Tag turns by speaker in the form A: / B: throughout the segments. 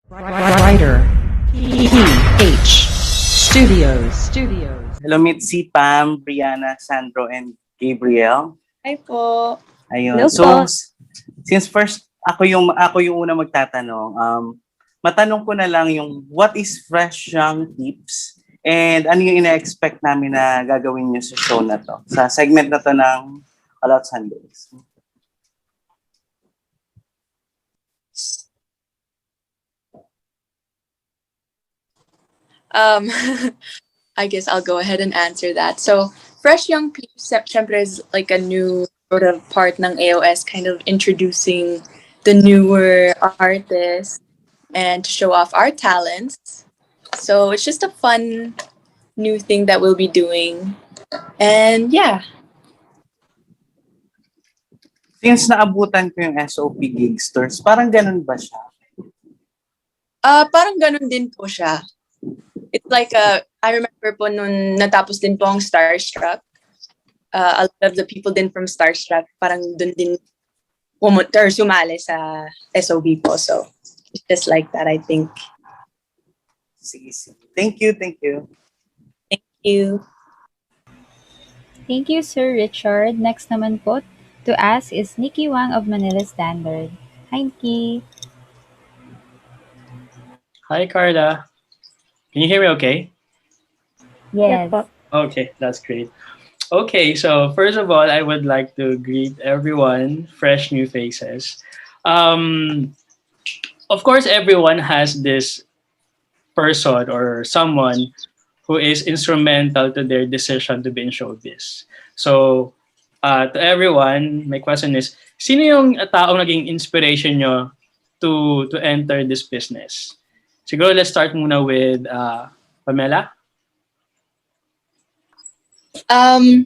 A: Writer PH Studios.
B: Hello, Mitzi, Pam, Brianna, Sandro, and Gabrielle.
C: Hi po.
B: Ayun.
D: Hello
B: So,
D: po.
B: since first ako yung una magtatanong, matanong ko na lang yung what is fresh young tips and ano yung ina-expect namin na gagawin niyo sa show na to, sa segment na to ng AllOut Sundays.
C: I guess I'll go ahead and answer that. So, Fresh Young Peeps, syempre, is like a new sort of part ng AOS, kind of introducing the newer artists and to show off our talents. So, it's just a fun new thing that we'll be doing. And yeah.
B: Since naabutan ko yung SOP Gigsters, parang ganun ba siya?
C: Parang ganun din po siya. It's like I remember po nung natapos din po ang Starstruck. A lot of the people din from Starstruck parang dun din pumunta or sumali sa SOB po. So, it's just like that, I think.
B: Sige. Thank you.
C: Thank you.
D: Thank you, Sir Richard. Next naman po to ask is Nikki Wang of Manila Standard. Hi, Nikki.
E: Hi, Carla. Can you hear me okay?
D: Yes.
E: Okay, that's great. Okay, so first of all, I would like to greet everyone, fresh new faces. Of course, everyone has this person or someone who is instrumental to their decision to be in showbiz. So, to everyone, my question is, sino yung taong naging inspiration nyo to enter this business? Siguro let's start muna with Pamela.
C: Well,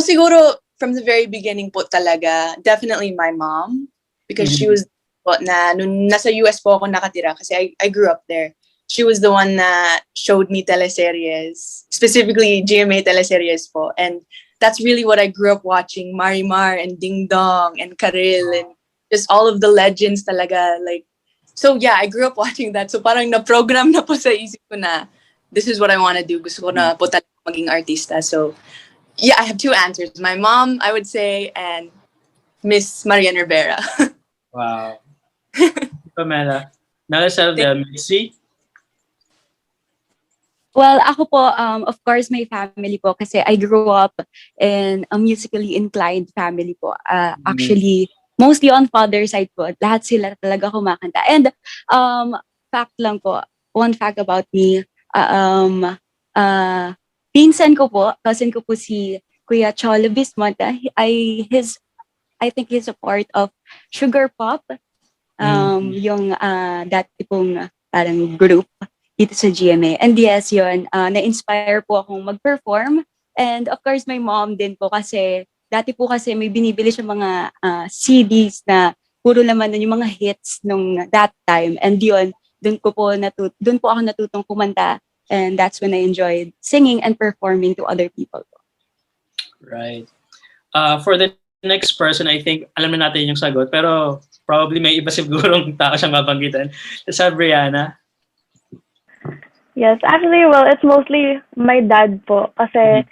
C: siguro from the very beginning po talaga, definitely my mom, because she was po na nung nasa US po ako nakatira kasi I grew up there. She was the one that showed me teleseries, specifically GMA teleseries po. And that's really what I grew up watching, Marimar and Ding Dong and Karil and just all of the legends talaga. Like, so yeah, I grew up watching that. So parang na-program na po sa isip ko na this is what I want to do. Gusto ko na po talaga maging artista. So yeah, I have two answers. My mom, I would say, and Miss Marian Rivera.
E: Wow. Pamela. Now let's have the Mitzi.
D: Well, ako po, of course, my family po kasi I grew up in a musically inclined family po. Actually, mostly on father's side po, lahat sila talaga kumakanta. And fact lang po, one fact about me, pinsan ko po, cousin ko po si Kuya Cholo Bismonta. I think he's a part of Sugar Pop, yung dati pong parang group dito sa GMA. And yes, yun, na-inspire po akong mag-perform. And of course, my mom din po kasi dati po kasi may binibili siya mga CDs na puro naman nun yung mga hits nung that time. And yun, dun po ako natutong kumanta. And that's when I enjoyed singing and performing to other people.
E: Right. For the next person, I think, alam na natin yung sagot. Pero probably may iba sigurong tao siyang mabanggitan. Sa Brianna.
F: Yes, actually, well, it's mostly my dad po. Kasi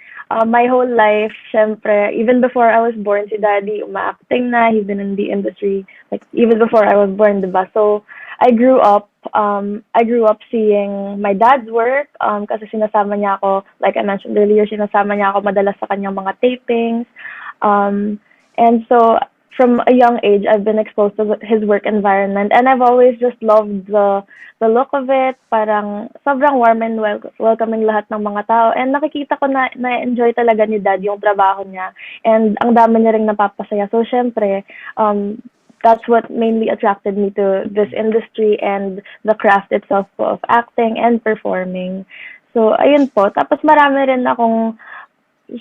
F: my whole life, syempre, even before I was born, si daddy, uma-acting na, he's been in the industry, like, even before I was born, diba? So, I grew up seeing my dad's work, kasi sinasama niya ako, like I mentioned earlier, sinasama niya ako madalas sa kanyang mga tapings. And so, from a young age, I've been exposed to his work environment, and I've always just loved the look of it. Parang sobrang warm and welcoming lahat ng mga tao. And nakikita ko na-enjoy talaga ni Dad yung trabaho niya. And ang dami niya ring napapasaya. So, syempre, that's what mainly attracted me to this industry and the craft itself po of acting and performing. So, ayun po. Tapos marami rin akong,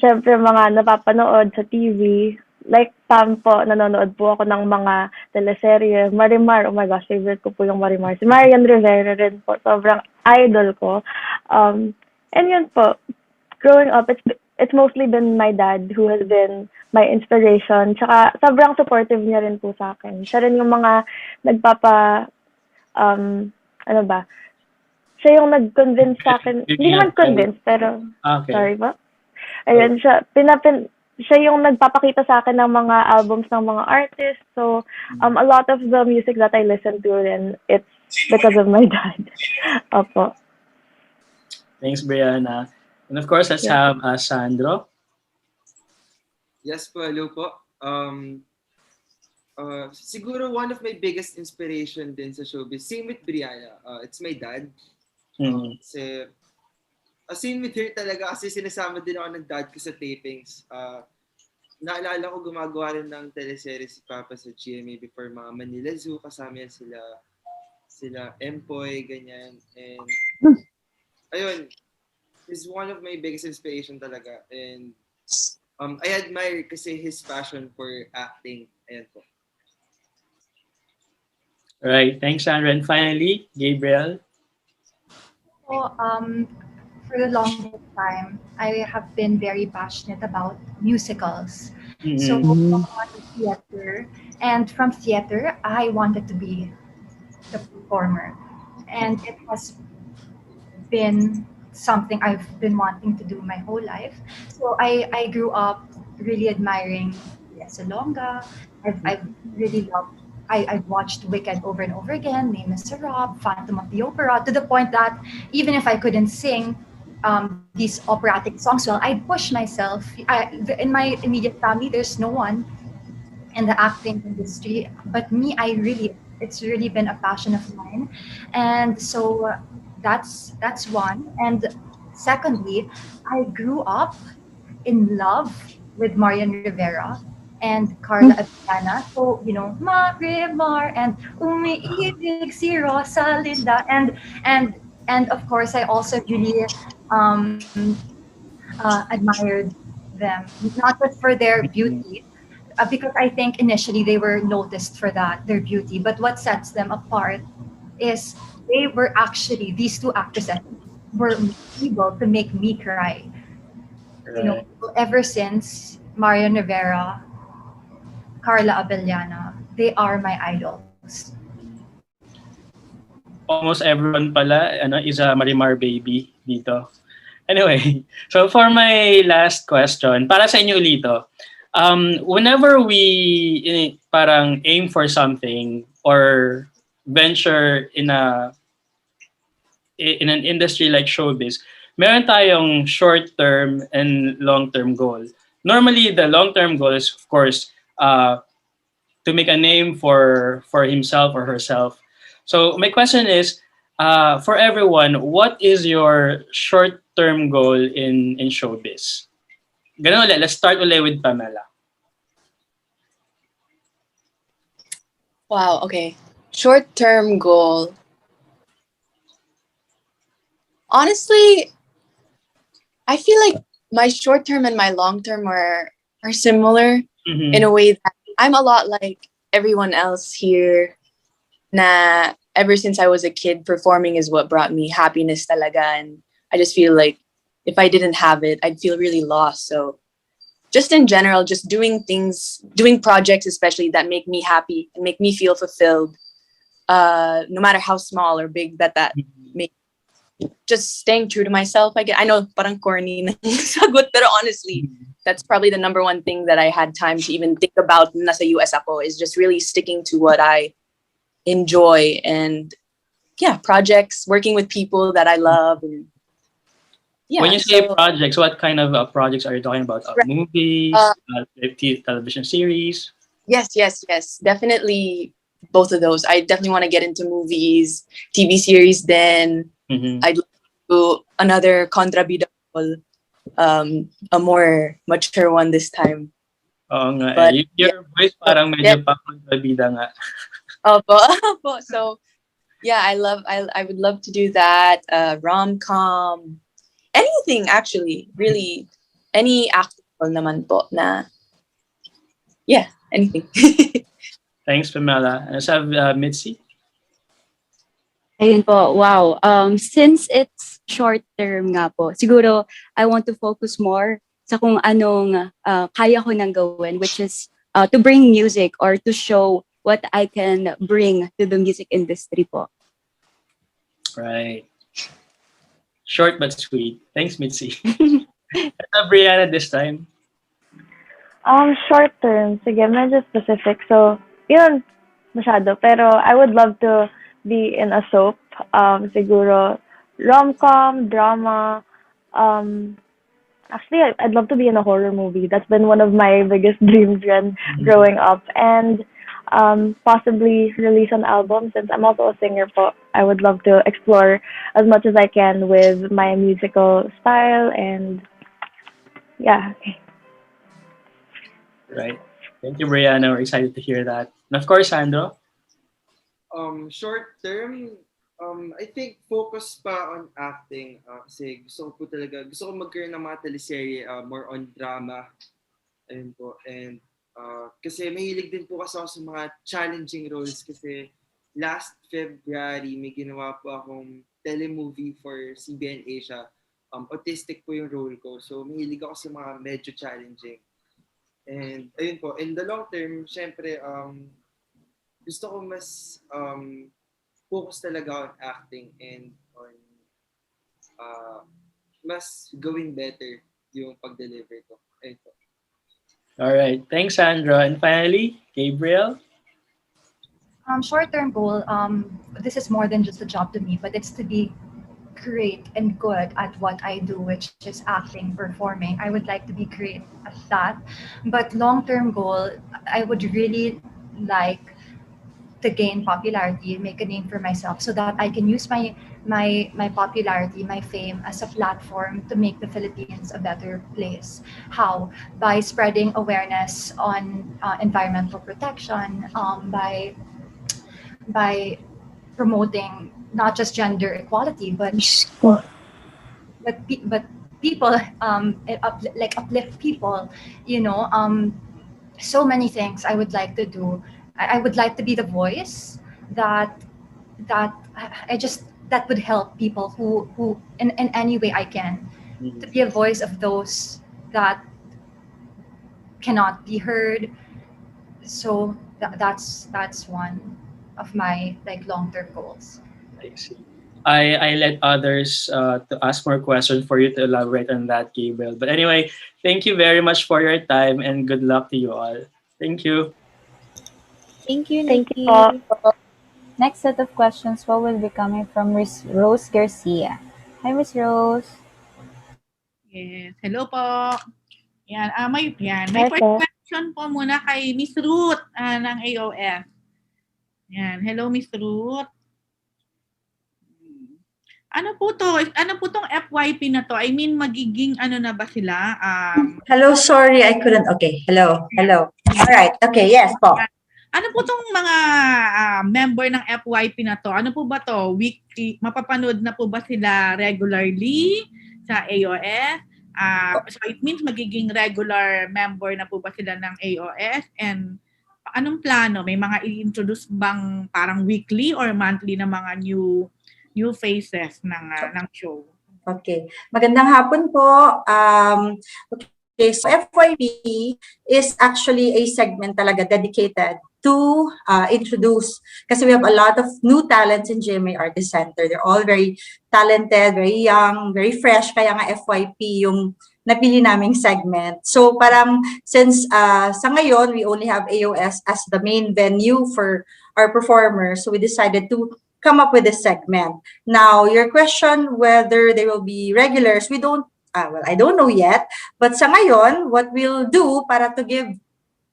F: syempre, mga napapanood sa TV. Like, Pam po, nanonood po ako ng mga teleserye. Marimar, oh my gosh, favorite ko po yung Marimar. Si Marian Rivera rin po, sobrang idol ko. And yun po, growing up, it's mostly been my dad who has been my inspiration. Tsaka sobrang supportive niya rin po sa akin. Siya rin yung mga ano ba, siya yung nag-convince sa akin, hindi naman convince, pero,
E: Okay.
F: sorry po. Ayun, siya yung nagpapakita sa akin ng mga albums ng mga artists. So, a lot of the music that I listen to, then it's because of my dad. Opo.
E: Thanks, Brianna. And of course, let's have Sandro.
G: Yes po, hello po. Siguro one of my biggest inspiration din sa showbiz, same with Brianna, it's my dad. Kasi, same with her talaga kasi sinasama din ako ng dad ko sa tapings. Naalala ko gumagawa rin ng teleserye si Papa sa GMA before mga Manila Zoo, kasama yan sila Empoy, ganyan. And ayun, he's one of my biggest inspiration talaga. And I admire kasi his passion for acting. Ayan po.
E: Right. Thanks, Sandra. And finally, Gabrielle.
H: So, for the longest time, I have been very passionate about musicals. So, theater, and from theater, I wanted to be the performer, and it has been something I've been wanting to do my whole life. So, I grew up really admiring Salonga. I've really loved. I've watched Wicked over and over again, Les Miserables, Phantom of the Opera, to the point that even if I couldn't sing these operatic songs well, I'd push myself. In my immediate family, there's no one in the acting industry, but me, it's really been a passion of mine. And so that's one. And secondly, I grew up in love with Marian Rivera and Carla Abellana. So, Marimar and Umiibig si Rosalinda. And of course, I also really admired them, not just for their beauty, because I think initially they were noticed for their beauty. But what sets them apart is they were actually, these two actresses were able to make me cry.
E: Right.
H: Ever since Marian Rivera, Carla Abellana, they are my idols.
E: Almost everyone pala is a Marimar baby dito. Anyway, so for my last question, para sa inyo ulito, whenever we parang aim for something or venture in an industry like showbiz, meron tayong short-term and long-term goal. Normally, the long-term goal is, of course, to make a name for himself or herself. So my question is, for everyone, what is your short-term goal in showbiz? Ganun ulit. Let's start ulit with Pamela.
C: Wow, okay. Short-term goal. Honestly, I feel like my short-term and my long-term are similar in a way that I'm a lot like everyone else here. Na ever since I was a kid, performing is what brought me happiness talaga. And I just feel like if I didn't have it, I'd feel really lost. So just in general, just doing projects especially that make me happy and make me feel fulfilled, no matter how small or big that make. Just staying true to myself. I know parang corny na sagot, pero honestly, that's probably the number one thing that I had time to even think about nasa US ako, is just really sticking to what I enjoy, and projects, working with people that I love. And
E: when you say projects, what kind of projects are you talking about? Movies, television series?
C: Yes, definitely both of those. I definitely want to get into movies, TV series. Then I'd like to do another kontrabida role, a more mature one this time.
E: Oo nga.
C: But,
E: your voice parang medyo pa-kontrabida nga.
C: Opo. So I would love to do that. Rom-com, anything actually, really, any acting naman po na, anything.
E: Thanks, Pamela. Let's have Mitzi.
D: Ayun po, wow. Since it's short term nga po, siguro I want to focus more sa kung anong kaya ko nang gawin, which is to bring music or to show what I can bring to the music industry po.
E: Right. Short but sweet. Thanks, Mitzi. Brianna this time.
F: Short term, sige, medyo specific. So, yun, masyado. Pero I would love to be in a soap. Siguro, rom-com, drama. Actually, I'd love to be in a horror movie. That's been one of my biggest dreams growing up. And possibly release an album. Since I'm also a singer po, I would love to explore as much as I can with my musical style. And yeah.
E: Right. Thank you, Brianna. We're excited to hear that. And of course, Sandro.
G: Short term, I think focus pa on acting. Kasi gusto ko magkaroon ng mga teleserye more on drama. Ayun po. And kasi mahilig din po kasi ako sa mga challenging roles. Kasi last February, may ginawa po akong telemovie for CBN Asia. Autistic po yung role ko. So mahilig ako sa mga medyo challenging. And ayun po, in the long term, syempre, gusto ko mas focus talaga on acting and on mas gawing better yung pag-deliver ko. Ayun po.
E: Alright, thanks, Sandra. And finally, Gabrielle.
H: Short-term goal, this is more than just a job to me, but it's to be great and good at what I do, which is acting, performing. I would like to be great at that. But long-term goal, I would really like to gain popularity, make a name for myself, so that I can use my popularity, my fame as a platform to make the Philippines a better place. How? By spreading awareness on environmental protection, by promoting not just gender equality, but people, uplift people, so many things I would like to do. I would like to be the voice that would help people who in any way I can, to be a voice of those that cannot be heard. So that's one of my long-term goals.
E: I see. I let others to ask more questions for you to elaborate on that, Gabriel. But anyway, thank you very much for your time and good luck to you all. Thank you.
I: Thank you,
F: Thank
I: Nikki.
F: you po.
I: Next set of questions will be coming from Miss Rose Garcia. Hi, Miss Rose.
J: Yes. Hello po. Yan. May
F: Hi
J: first
F: po.
J: question po muna kay Miss Ruth ng AOF. Yan. Hello, Miss Ruth. Ano po to? Ano po tong FYP na to? I mean, magiging ano na ba sila?
K: Hello, sorry, I couldn't. Okay, hello. All right, okay, yes po.
J: Ano po tong mga member ng FYP na to? Ano po ba to? Weekly? Mapapanood na po ba sila regularly sa AOS? So it means magiging regular member na po ba sila ng AOS? And anong plano? May mga i-introduce bang parang weekly or monthly na mga new faces ng show?
K: Okay, magandang hapon po. Okay, so FYP is actually a segment talaga dedicated to introduce, kasi we have a lot of new talents in GMA Artist Center. They're all very talented, very young, very fresh, kaya nga FYP yung napili naming segment. So parang since sa ngayon, we only have AOS as the main venue for our performers, so we decided to come up with this segment. Now, your question whether they will be regulars, we don't, well, I don't know yet, but sa ngayon, what we'll do para to give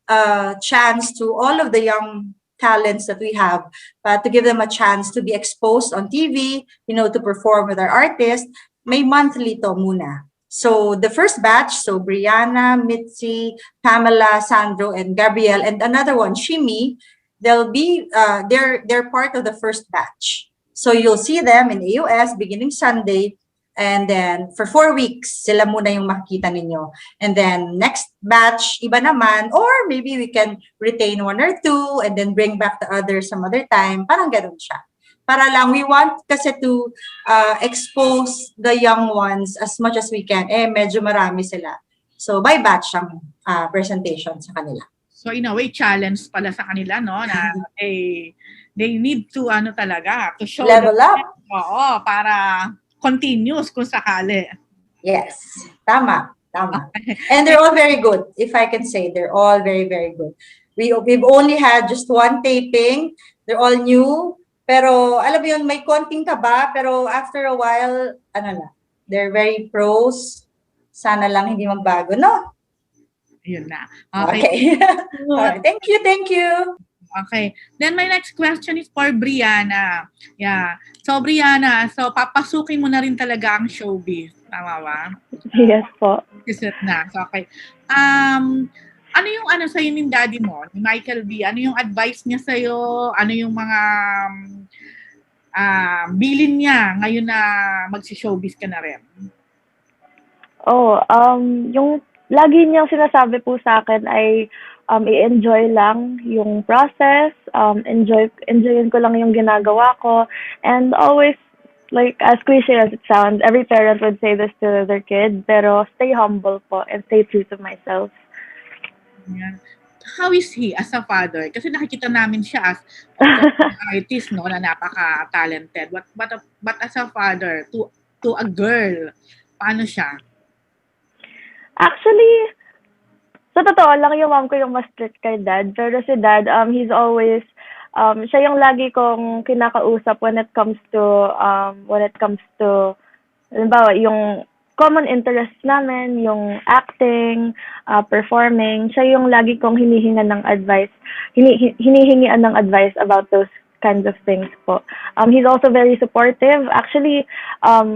K: a chance to all of the young talents that we have, to give them a chance to be exposed on TV, to perform with our artists, may monthly to muna. So the first batch, so Brianna, Mitzi, Pamela, Sandro, and Gabrielle, and another one, Shimi, they'll be they're part of the first batch. So you'll see them in AOS beginning Sunday, and then for 4 weeks sila muna yung makikita ninyo. And then next batch iba naman, or maybe we can retain 1 or 2 and then bring back the others some other time. Parang ganun siya. Para lang, we want kasi to expose the young ones as much as we can. Medyo marami sila. So by batch ang presentation sa kanila.
J: So in a way, challenge pala sa kanila, no? Na they need to, to show
K: Level up.
J: Oo, para continuous kung sakali.
K: Yes, tama. And they're all very good, if I can say. They're all very, very good. We've only had just one taping. They're all new. Pero, alam mo yun, may konting kaba. Pero after a while, they're very pros. Sana lang hindi magbago, no?
J: Yun na.
K: Okay. Alright, thank you.
J: Okay. Then my next question is for Brianna. Yeah. So Brianna, papasukin mo na rin talaga ang showbiz. Tama ba?
F: Yes po.
J: Isit na. So, okay. Ano yung sa'yo ng daddy mo, ni Michael B? Ano yung advice niya sa'yo? Ano yung mga bilin niya ngayon na magsi-showbiz ka na rin?
F: Yung lagi niyang sinasabi po sa akin ay i-enjoy lang yung process, enjoyin ko lang yung ginagawa ko, and always, like, as cliche as it sounds, every parent would say this to their kid, pero stay humble po and stay true to myself.
J: Yan. How is he as a father? Kasi nakikita namin siya as an artist, no, na napaka-talented. But as a father, to a girl, paano siya?
F: Actually, sa totoo lang, yung mom ko yung mas strict kay dad. Pero si dad, he's always, siya yung lagi kong kinakausap when it comes to, halimbawa, yung common interest namin, yung acting, performing. Siya yung lagi kong hinihingan ng advice, hinihingian ng advice about those kinds of things po. He's also very supportive. Actually,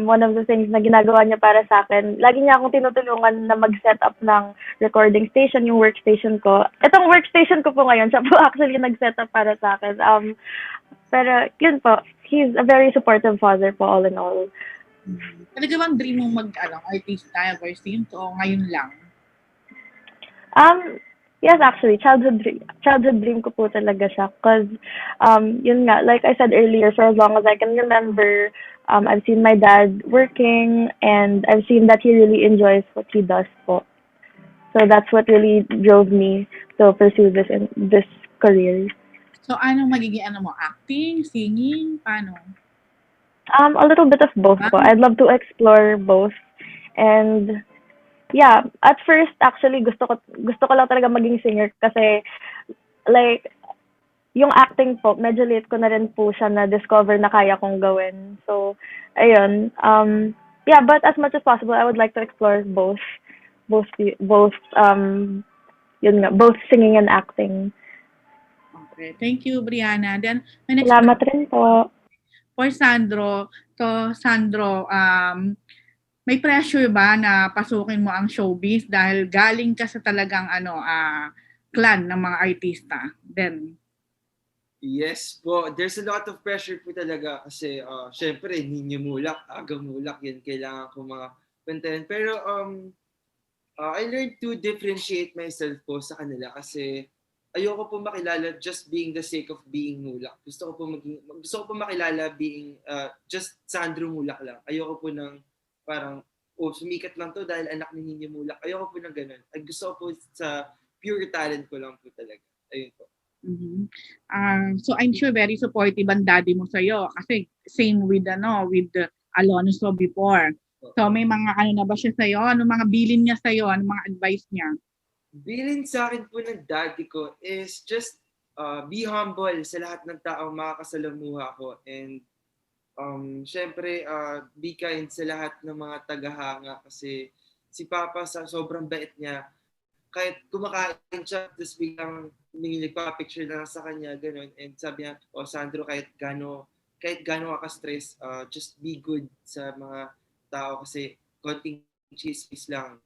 F: one of the things na ginagawa niya para sa akin, lagi niya akong tinutulungan na mag-set up ng recording station, yung workstation ko. Itong workstation ko po ngayon, siya po actually nag-set up para sa akin. Pero yun po, he's a very supportive father po, all in all.
J: Talaga bang dream mong artista ever since o ngayon lang?
F: Yes, actually, childhood dream ko po talaga siya. Because, yun nga, like I said earlier, for as long as I can remember, I've seen my dad working, and I've seen that he really enjoys what he does po. So that's what really drove me to pursue this career.
J: So, anong magiging acting, singing, paano?
F: A little bit of both po. I'd love to explore both. And yeah, at first actually gusto ko lang talaga maging singer kasi like yung acting po, medyo late ko na rin po siya na discover na kaya kong gawin. So ayun, yeah, but as much as possible I would like to explore both yun nga, both singing and acting.
J: Okay, thank you Brianna. Then my next
F: Salamat rin po.
J: For Sandro, may pressure ba na pasukin mo ang showbiz dahil galing ka sa talagang clan ng mga artista? Then
G: yes po, there's a lot of pressure po talaga kasi syempre Ninyo Muhlach, Aga Muhlach, yan kailangan ko mga pantayan. Pero I learned to differentiate myself po sa kanila kasi ayoko po makilala just being the sake of being Muhlach. Gusto ko po makilala being just Sandro Muhlach lang. Ayoko po ng parang, sumikat lang to dahil anak ni Ninyo Muhlach. Ayoko po ng ganun. Gusto ko po sa pure talent ko lang po talaga. Ayun po.
J: Mm-hmm. So I'm sure very supportive ang daddy mo sa'yo kasi same with Alonso before. So may mga na ba siya sa'yo? Ano mga bilin niya sa'yo? Ano mga advice niya?
G: Bilin sa akin po ng daddy ko is just be humble sa lahat ng taong makakasalamuha ko, and syempre be kind sa lahat ng mga tagahanga kasi si Papa sa sobrang bait niya, kahit kumakain siya tapos biglang nagpa-picture lang sa kanya ganun, and sabi niya, Sandro, kahit gano ka-stress, just be good sa mga tao kasi konting chismis lang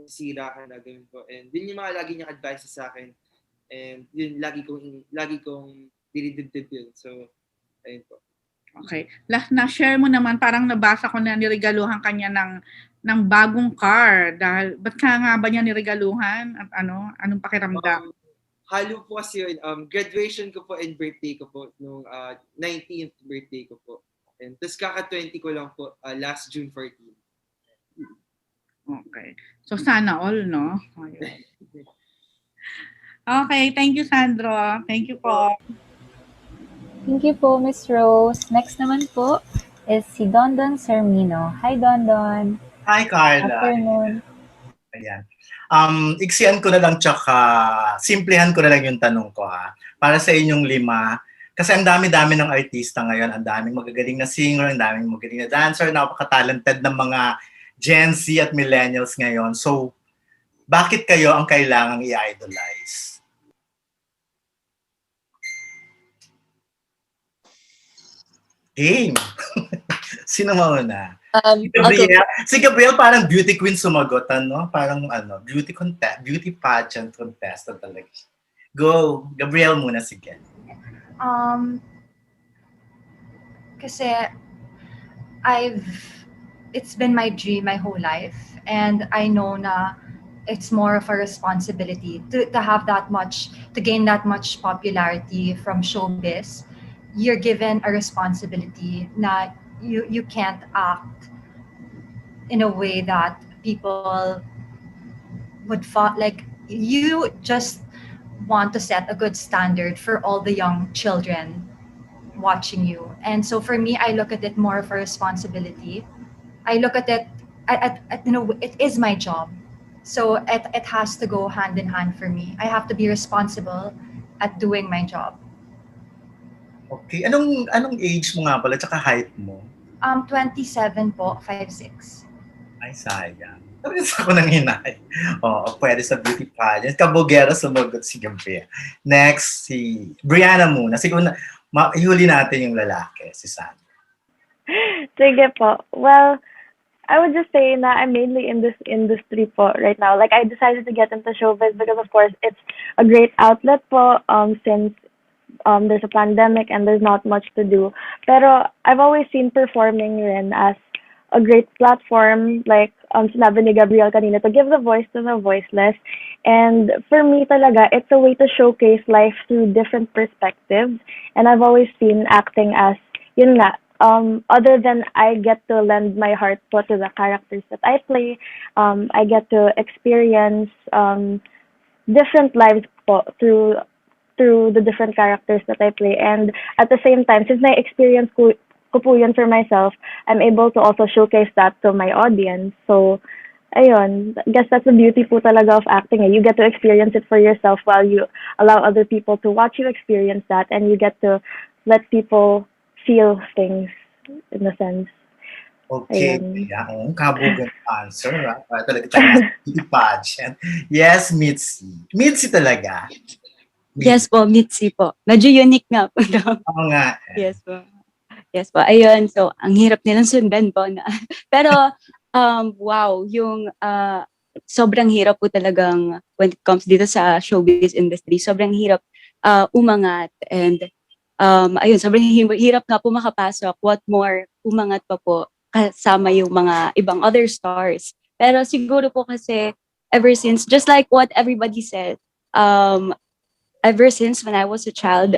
G: sira ka na, ganun po. And yun yung mga lagi niyang advice sa akin. And yun, lagi kong dinidibdib yun. So, ayun po.
J: Okay. Last na share mo naman, parang nabasa ko na niregaluhan kanya ng bagong car. Dahil, ba't ka nga ba niya niregaluhan? At anong pakiramdam?
G: Halo po kasi yun. Graduation ko po and birthday ko po nung 19th birthday ko po. And tapos kaka-20 ko lang po last June 14.
J: Okay. So, sana all, no? Ayun. Okay, thank you, Sandro. Thank you po.
I: Thank you po, Miss Rose. Next naman po is si Dondon Sermino. Hi, Dondon.
L: Hi, Carla.
I: Afternoon.
L: Ayan. Iksian ko na lang tsaka simplihan ko na lang yung tanong ko ha. Para sa inyong 5. Kasi ang dami-dami ng artista ngayon, ang daming magagaling na singer, ang daming magagaling na dancer, napaka-talented ng mga Gen Z at millennials ngayon. So, bakit kayo ang kailangang i-idolize? Game. Sino mauna? Si Gabrielle parang beauty queen sumagot, ano? Parang beauty contest, beauty pageant contestant talaga. Go, Gabrielle muna, sige.
H: Kasi it's been my dream my whole life, and I know na it's more of a responsibility to have that much, to gain that much popularity from showbiz. You're given a responsibility na you can't act in a way that people would like. You just want to set a good standard for all the young children watching you. And so for me, I look at it more of a responsibility. I look at it, it is my job. So it has to go hand in hand for me. I have to be responsible at doing my job.
L: Okay. Anong age mo nga pala, tsaka height mo?
H: 27 po, 5'6".
L: Ay, sayang. Tapos ako nang hinay. Oo, pwede sa beauty pageant. Kabugera sumagot si Gabrielle. Next, si Brianna muna. Siguro ihuli natin yung lalaki, si Sandro.
F: Sige po. Well, I would just say na I'm mainly in this industry po right now. Like, I decided to get into showbiz because, of course, it's a great outlet po since there's a pandemic and there's not much to do. Pero I've always seen performing rin as a great platform, like sinabi ni Gabrielle kanina, to give the voice to the voiceless. And for me talaga, it's a way to showcase life through different perspectives. And I've always seen acting as, yun nga, other than I get to lend my heart po to the characters that I play, I get to experience different lives po through the different characters that I play. And at the same time, since my experience ko po yun for myself, I'm able to also showcase that to my audience. So, ayun, I guess that's the beauty po talaga of acting. You get to experience it for yourself while you allow other people to watch you experience that, and you get to let people feel things in a sense.
L: Okay, ang kabugang answer. Para talaga tayo beauty pageant. Yes, Mitzi. Mitzi talaga.
D: Yes po, Mitzi po. Medyo unique nga po.
L: Oo nga.
D: Yes po. Yes po. Ayun, so ang hirap nilang sundan po na. Pero wow, yung sobrang hirap po talagang when it comes dito sa showbiz industry. Sobrang hirap umangat, and ayun, sobrang hirap nga po makapasok. What more, umangat pa po kasama yung mga ibang other stars. Pero siguro po kasi ever since, just like what everybody said, ever since when I was a child,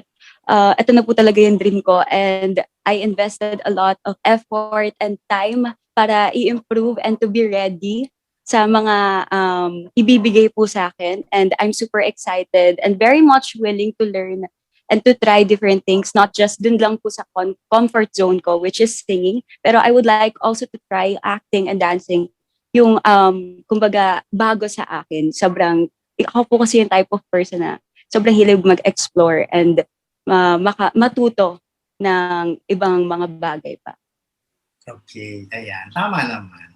D: ito na po talaga yung dream ko, and I invested a lot of effort and time para i-improve and to be ready sa mga ibibigay po sa akin. And I'm super excited and very much willing to learn and to try different things, not just dun lang po sa comfort zone ko, which is singing, pero I would like also to try acting and dancing, yung kumbaga bago sa akin. Ako po kasi yung type of person na sobrang hilig mag-explore and matuto ng ibang mga bagay pa.
L: Okay, ayan. Tama naman.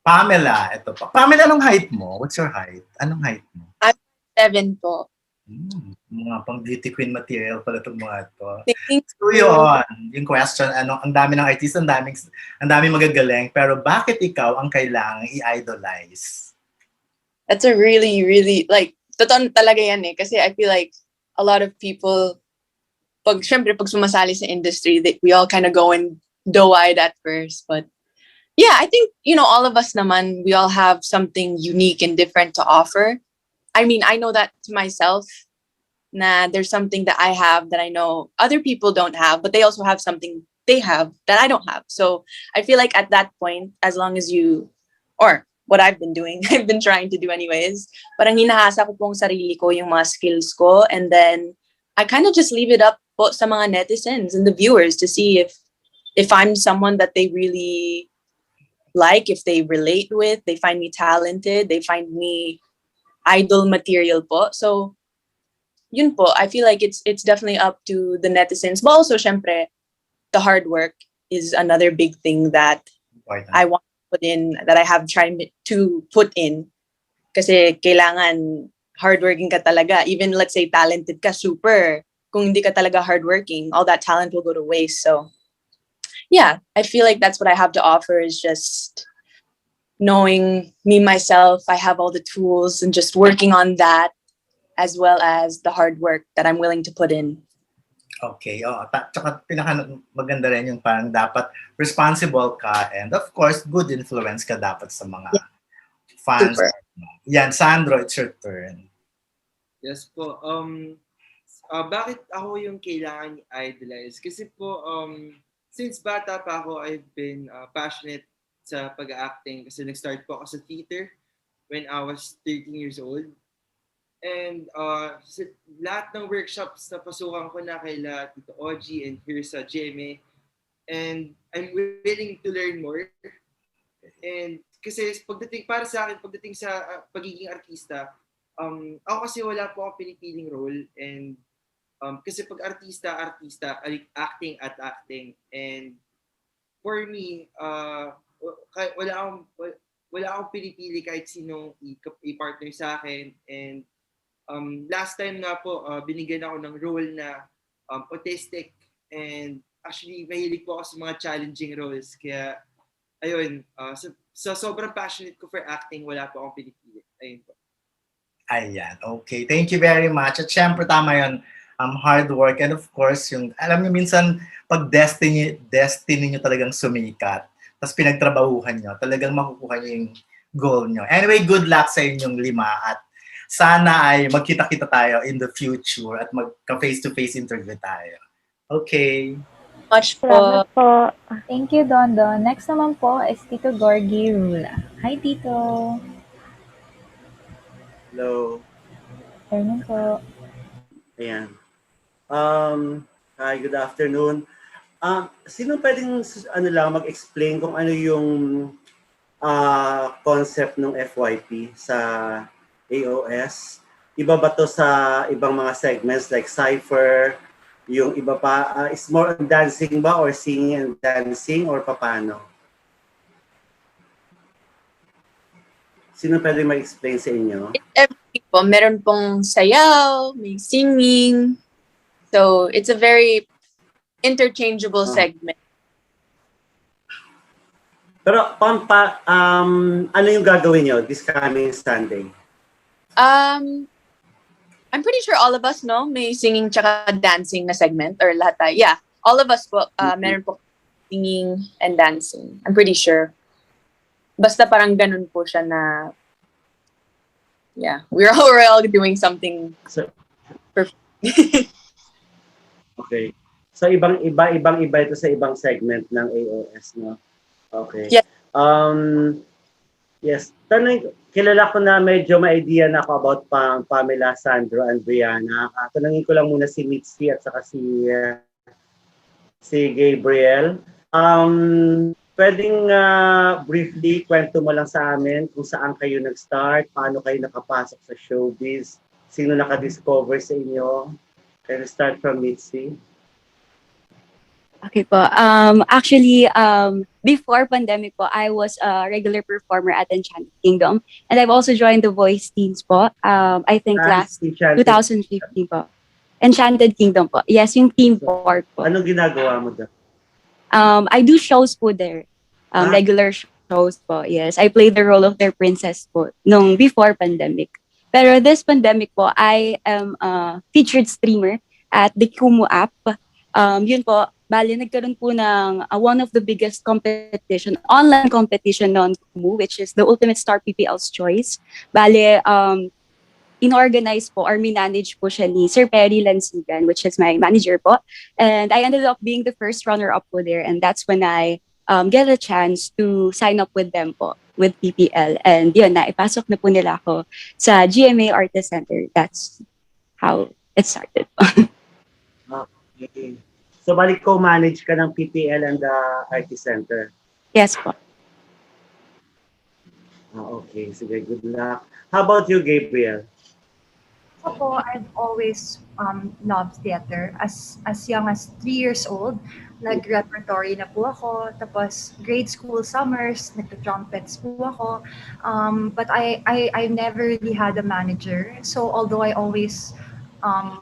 L: Pamela, ito pa. Pamela, anong height mo? What's your height? Anong height mo?
C: 7 po.
L: Mga pang beauty queen material pala itong mga ito.
C: Thanks.
L: So yun, yung question, ang dami ng artist, ang daming magagaling, pero bakit ikaw ang kailangang i-idolize?
C: That's a really, really, like, totoo talaga yan eh. Kasi I feel like a lot of people, syempre pag sumasali sa industry, we all kind of go in doe-eyed at first. But yeah, I think, all of us naman, we all have something unique and different to offer. I mean, I know that to myself, na there's something that I have that I know other people don't have, but they also have something they have that I don't have. So I feel like at that point, as long as you or what I've been doing, I've been trying to do anyways. Parang hinahasa ko pong sarili ko yung mga skills ko, and then I kind of just leave it up po sa mga netizens and the viewers to see if I'm someone that they really like, if they relate with, they find me talented, they find me idol material po. So yun po, I feel like it's definitely up to the netizens. But also, syempre, the hard work is another big thing that I want to put in, that I have tried to put in. Kasi kailangan hardworking ka talaga. Even let's say talented ka, super. Kung hindi ka talaga hardworking, all that talent will go to waste. So yeah, I feel like that's what I have to offer, is just knowing me, myself. I have all the tools and just working on that, as well as the hard work that I'm willing to put in.
L: Okay, tsaka maganda rin yung parang dapat responsible ka, and of course, good influence ka dapat sa mga fans.
C: Super.
L: Yan, Sandro, it's your turn.
G: Yes po. Bakit ako yung kailangan i-idolize? Kasi po, since bata pa ako, I've been passionate sa pag-acting kasi nag-start po ako sa theater when I was 13 years old. And lahat ng workshops na pasukan ko na kaila Tito Ogie and here sa GMA. And I'm willing to learn more. And kasi para sa akin, pagdating sa pagiging artista, ako kasi wala po akong pinipiling role. And kasi pag artista, acting at acting. And for me, wala akong pinipili kahit sinong i-partner sa akin. And last time nga po, binigyan ako ng role na autistic, and actually mahilig po ako sa mga challenging roles. Kaya, ayun, so sobrang passionate ko for acting, wala po akong pinipili. Ayun po.
L: Ayan, okay. Thank you very much. At syempre, tama yun, hard work. And of course, yung, alam niyo, minsan, pag destiny nyo talagang sumikat, tapos pinagtrabahuhan nyo, talagang makukuha nyo yung goal nyo. Anyway, good luck sa inyong 5 at sana ay magkita-kita tayo in the future at magka-face-to-face interview tayo. Okay.
C: Much po.
I: Salamat po. Thank you, Dondon. Next naman po is Tito Gorgie Rula. Hi, Tito.
M: Hello.
I: Turning po.
M: Ayan. Hi, good afternoon. Sino pwedeng mag-explain kung ano yung concept ng FYP sa AOS? Iba ba to sa ibang mga segments like Cypher? Yung iba pa, is more on dancing ba or singing and dancing or paano? Sino pwede mag-explain sa inyo?
C: Everything po. Meron pong sayaw, may singing. So it's a very interchangeable segment.
M: Pero ano yung gagawin nyo this coming Sunday?
C: I'm pretty sure all of us, no? May singing tsaka dancing na segment or lahat tayo. Yeah, all of us po, meron po singing and dancing. I'm pretty sure. Basta parang ganun po siya na, yeah, we're all doing something.
M: Okay. So ibang-iba ito sa ibang segment ng AOS, no? Okay.
C: Yes.
M: Yes. Kilala ko na medyo ma-idea na ako about Pamela, Sandro, and Brianna. Tanungin ko lang muna si Mitzi at saka si Gabrielle. Pwedeng briefly kwento mo lang sa amin kung saan kayo nag-start, paano kayo nakapasok sa showbiz, sino naka-discover sa inyo. Can we start from Mitzi?
D: Okay po. Actually, before pandemic po, I was a regular performer at Enchanted Kingdom. And I've also joined the Voice Teams po. I think last 2015 po. Enchanted Kingdom po. Yes, yung team po.
M: Anong ginagawa mo doon?
D: I do shows po there. Regular shows po. Yes, I played the role of their princess po nung before pandemic. Pero this pandemic po, I am a featured streamer at the Kumu app. Yun po, bali, nagkaroon po ng one of the biggest online competition on Kumu, which is the Ultimate Star PPL's Choice. Bali, inorganize po or minanage po siya ni Sir Perry Lansigan, which is my manager po. And I ended up being the first runner-up po there. And that's when I get a chance to sign up with them po, with PPL. And yun, naipasok na po nila ako sa GMA Artist Center. That's how it started.
M: Okay. So balik ko, manage ka ng PPL and the Artist Center.
D: Yes po.
M: Okay, sige, good luck. How about you, Gabrielle?
H: Ako, I've always loved theater. As young as 3 years old, nag-repertory na po ako. Tapos grade school summers, nagka-trumpets po ako. But I never really had a manager. So although I always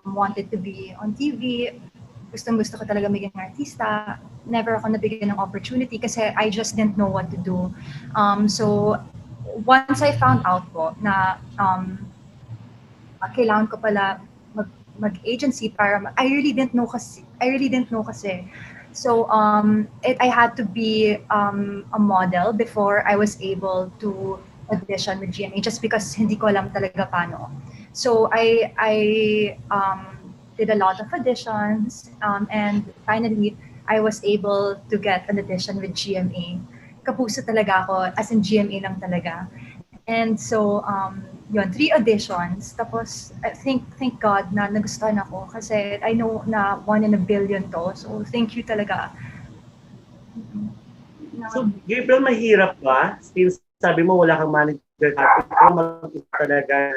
H: wanted to be on TV, gustong-gusto ko talaga maging artista, never ako nabigyan ng opportunity kasi I just didn't know what to do. So once I found out po na kailangan ko pala mag-agency para I really didn't know kasi. So I had to be a model before I was able to audition with GMA just because hindi ko alam talaga paano. So I did a lot of auditions and finally I was able to get an audition with GMA. Kapuso talaga ako, as in GMA lang talaga. And so, yun, 3 auditions. Tapos, thank God na nagustuhan ako kasi I know na 1 in a billion to. So, thank you talaga.
M: So, Gabriel, mahirap ba? Since sabi mo wala kang manager, ikaw mag-isa talaga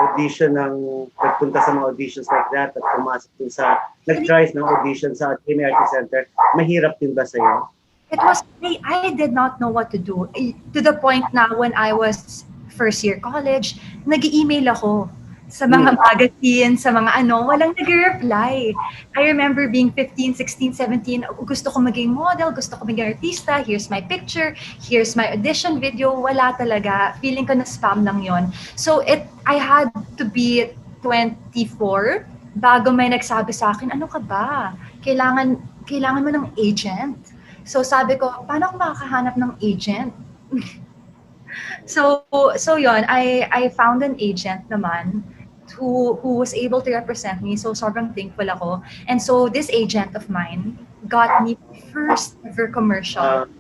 M: audition nagpunta sa mga auditions like that at pumasok dun sa, nag-try ng audition sa GMA Artist Center, mahirap din ba sa'yo?
H: It was, I did not know what to do. To the point na when I was first year college, nag-email ako sa mga magazine, sa mga walang nag-reply. I remember being 15, 16, 17, gusto ko maging model, gusto ko maging artista, here's my picture, here's my audition video, wala talaga. Feeling ko na spam lang yon. So I had to be 24 bago may nagsabi sa akin, ano ka ba? Kailangan mo ng agent. So sabi ko, paano ako makakahanap ng agent? So yon, I found an agent naman who was able to represent me. So sobrang thankful ako. And so this agent of mine got me first ever commercial.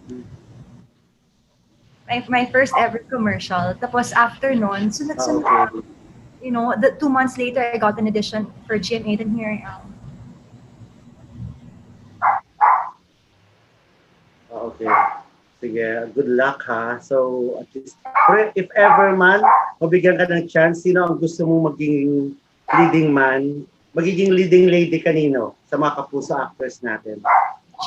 H: My first ever commercial. Tapos after nun, sunod-sunod. You know, 2 months later, I got an audition for GMA, and here I am.
M: Okay. Sige, good luck ha. So, at least, if ever man, mabigyan ka ng chance, sino ang gusto mong maging leading man, magiging leading lady kanino sa mga kapuso actors natin?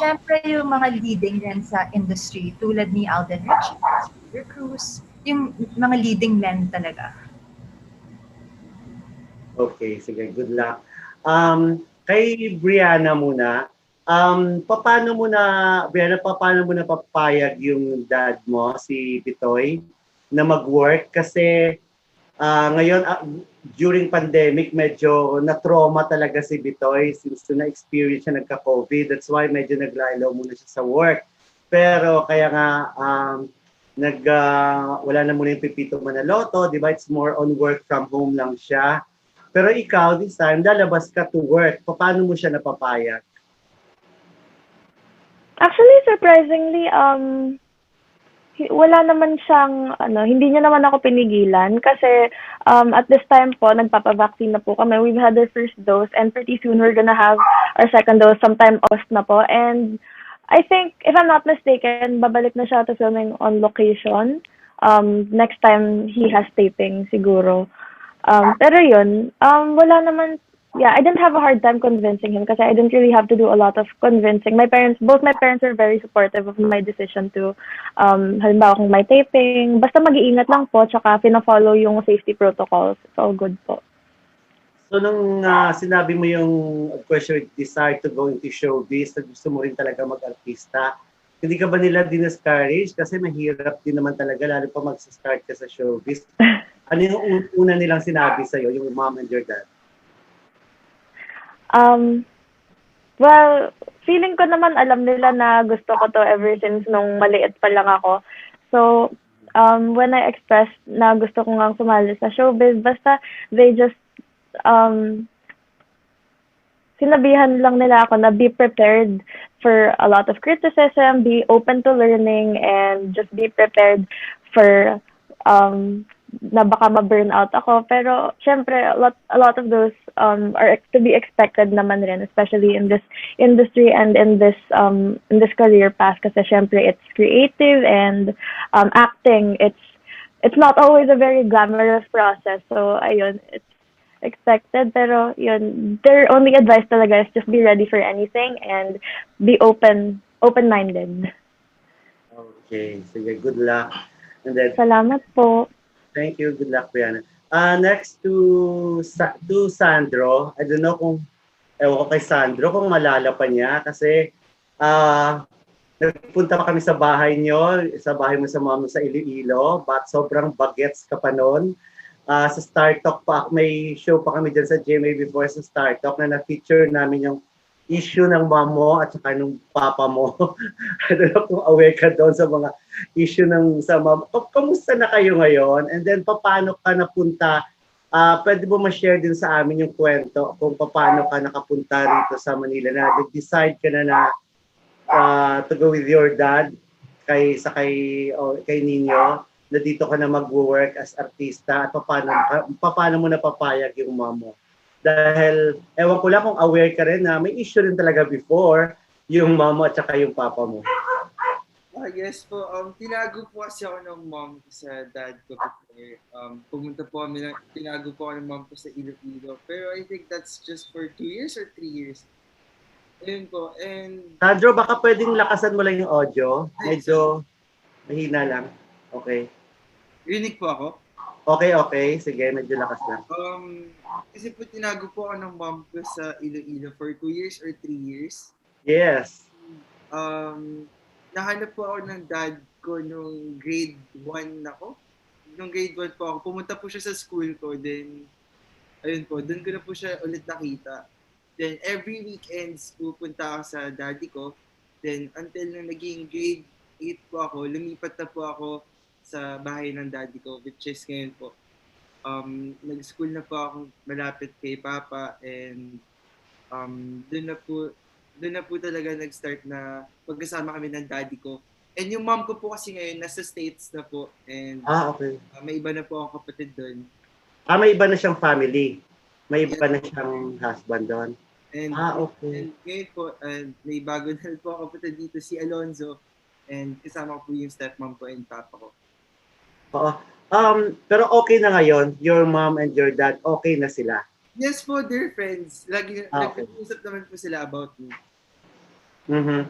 H: Siyempre, yung mga leading rin sa industry, tulad ni Alden Richards, Peter Cruz, yung mga leading men talaga.
M: Okay, sige, good luck. Kay Brianna muna, paano mo na papayag yung dad mo, si Bitoy, na mag-work? Kasi ngayon, during pandemic, medyo na-trauma talaga si Bitoy since na-experience siya nagka-COVID. That's why medyo naglaylo muna siya sa work. Pero kaya nga, wala na muna yung Pipito Manaloto, di ba? It's more on work from home lang siya. Pero ikaw, this time, lalabas ka to work. Paano mo siya napapayag?
F: Actually, surprisingly, wala naman siyang, hindi niya naman ako pinigilan kasi at this time po, nagpapavaccine na po kami. We've had our first dose and pretty soon we're gonna have our second dose sometime August na po. And I think, if I'm not mistaken, babalik na siya to filming on location. Next time he has taping siguro. Pero yun, wala naman, I didn't have a hard time convincing him kasi I didn't really have to do a lot of convincing. Both my parents are very supportive of my decision to, halimbawa kung may taping, basta mag-iingat lang po, tsaka pina-follow yung safety protocols. It's all good po.
M: So nung sinabi mo yung, of course, your desire to go into showbiz, na gusto mo rin talaga mag-artista, hindi ka ba nila discourage? Kasi mahirap din naman talaga, lalo pa mag-start ka sa showbiz. Ano yung una nilang sinabi sa'yo, yung mom and your dad?
F: Well, feeling ko naman alam nila na gusto ko to ever since nung maliit pa lang ako. So, when I expressed na gusto ko nga sumali sa showbiz, basta they just sinabihan lang nila ako na be prepared for a lot of criticism, be open to learning, and just be prepared for na baka ma-burn out ako. Pero syempre, a lot of those are to be expected naman rin, especially in this industry and in this career path, kasi syempre it's creative and acting, it's not always a very glamorous process. So ayun, it's expected, pero yun, their only advice talaga is just be ready for anything and be open-minded.
M: Okay, sige, good luck. And then,
F: Salamat po.
M: thank you, good luck, Brianna. Next to Sandro, I don't know kung, ewan ko kay Sandro, kung malala pa niya, kasi nagpunta pa kami sa bahay niyo, sa bahay mo sa mama sa Iloilo, but sobrang bagets ka pa noon. Sa Star Talk pa, may show pa kami dyan sa GMA before sa Star Talk na na-feature namin yung issue ng mom mo at saka ng papa mo. I don't know kung aware ka doon sa mga issue ng sa mom. Kamusta na kayo ngayon? And then, paano ka napunta? Pwede mo ma-share din sa amin yung kwento kung paano ka nakapunta rito sa Manila na nag-decide ka na to go with your dad kay Nino, na dito ka na mag-work as artista, at paano mo napapayag yung mom mo? Dahil, ewan ko lang kung aware ka rin na may issue rin talaga before yung mom mo at saka yung papa mo.
G: Yes po, tinago po kasi ako ng mom ko sa dad ko before. Pumunta po kami tinago po ako ng mom ko sa Iloilo. Pero I think that's just for 2 years or 3 years. Ayun po, and...
M: Sandro, baka pwedeng lakasan mo lang yung audio. Medyo mahina lang. Okay.
G: Rinig po ako?
M: Okay. Sige, medyo lakas lang.
G: Kasi po tinago po ako ng mom ko sa Iloilo for 2 years or 3 years.
M: Yes.
G: Nahanap po ako ng dad ko nung grade 1 ako. Nung grade 1 po ako, pumunta po siya sa school ko. Then, ayun po, doon ko na po siya ulit nakita. Then, every weekends pupunta ako sa daddy ko. Then, until nung naging grade 8 po ako, lumipat na po ako sa bahay ng daddy ko, which is ngayon po. Nag-school na po ako malapit kay Papa, and doon na po talaga nag-start na pagkasama kami ng daddy ko. And yung mom ko po kasi ngayon nasa States na po, and
M: okay.
G: May iba na po akong kapatid doon.
M: May iba na siyang family. May iba na siyang husband doon.
G: And,
M: okay.
G: And ngayon po, may bago na po ako kapatid dito, si Alonzo, and kasama ko po yung stepmom ko and papa ko.
M: Oo. Pero okay na ngayon, your mom and your dad, okay na sila?
G: Yes po, they're friends. Nag-usap naman po sila about me.
M: Mm-hmm.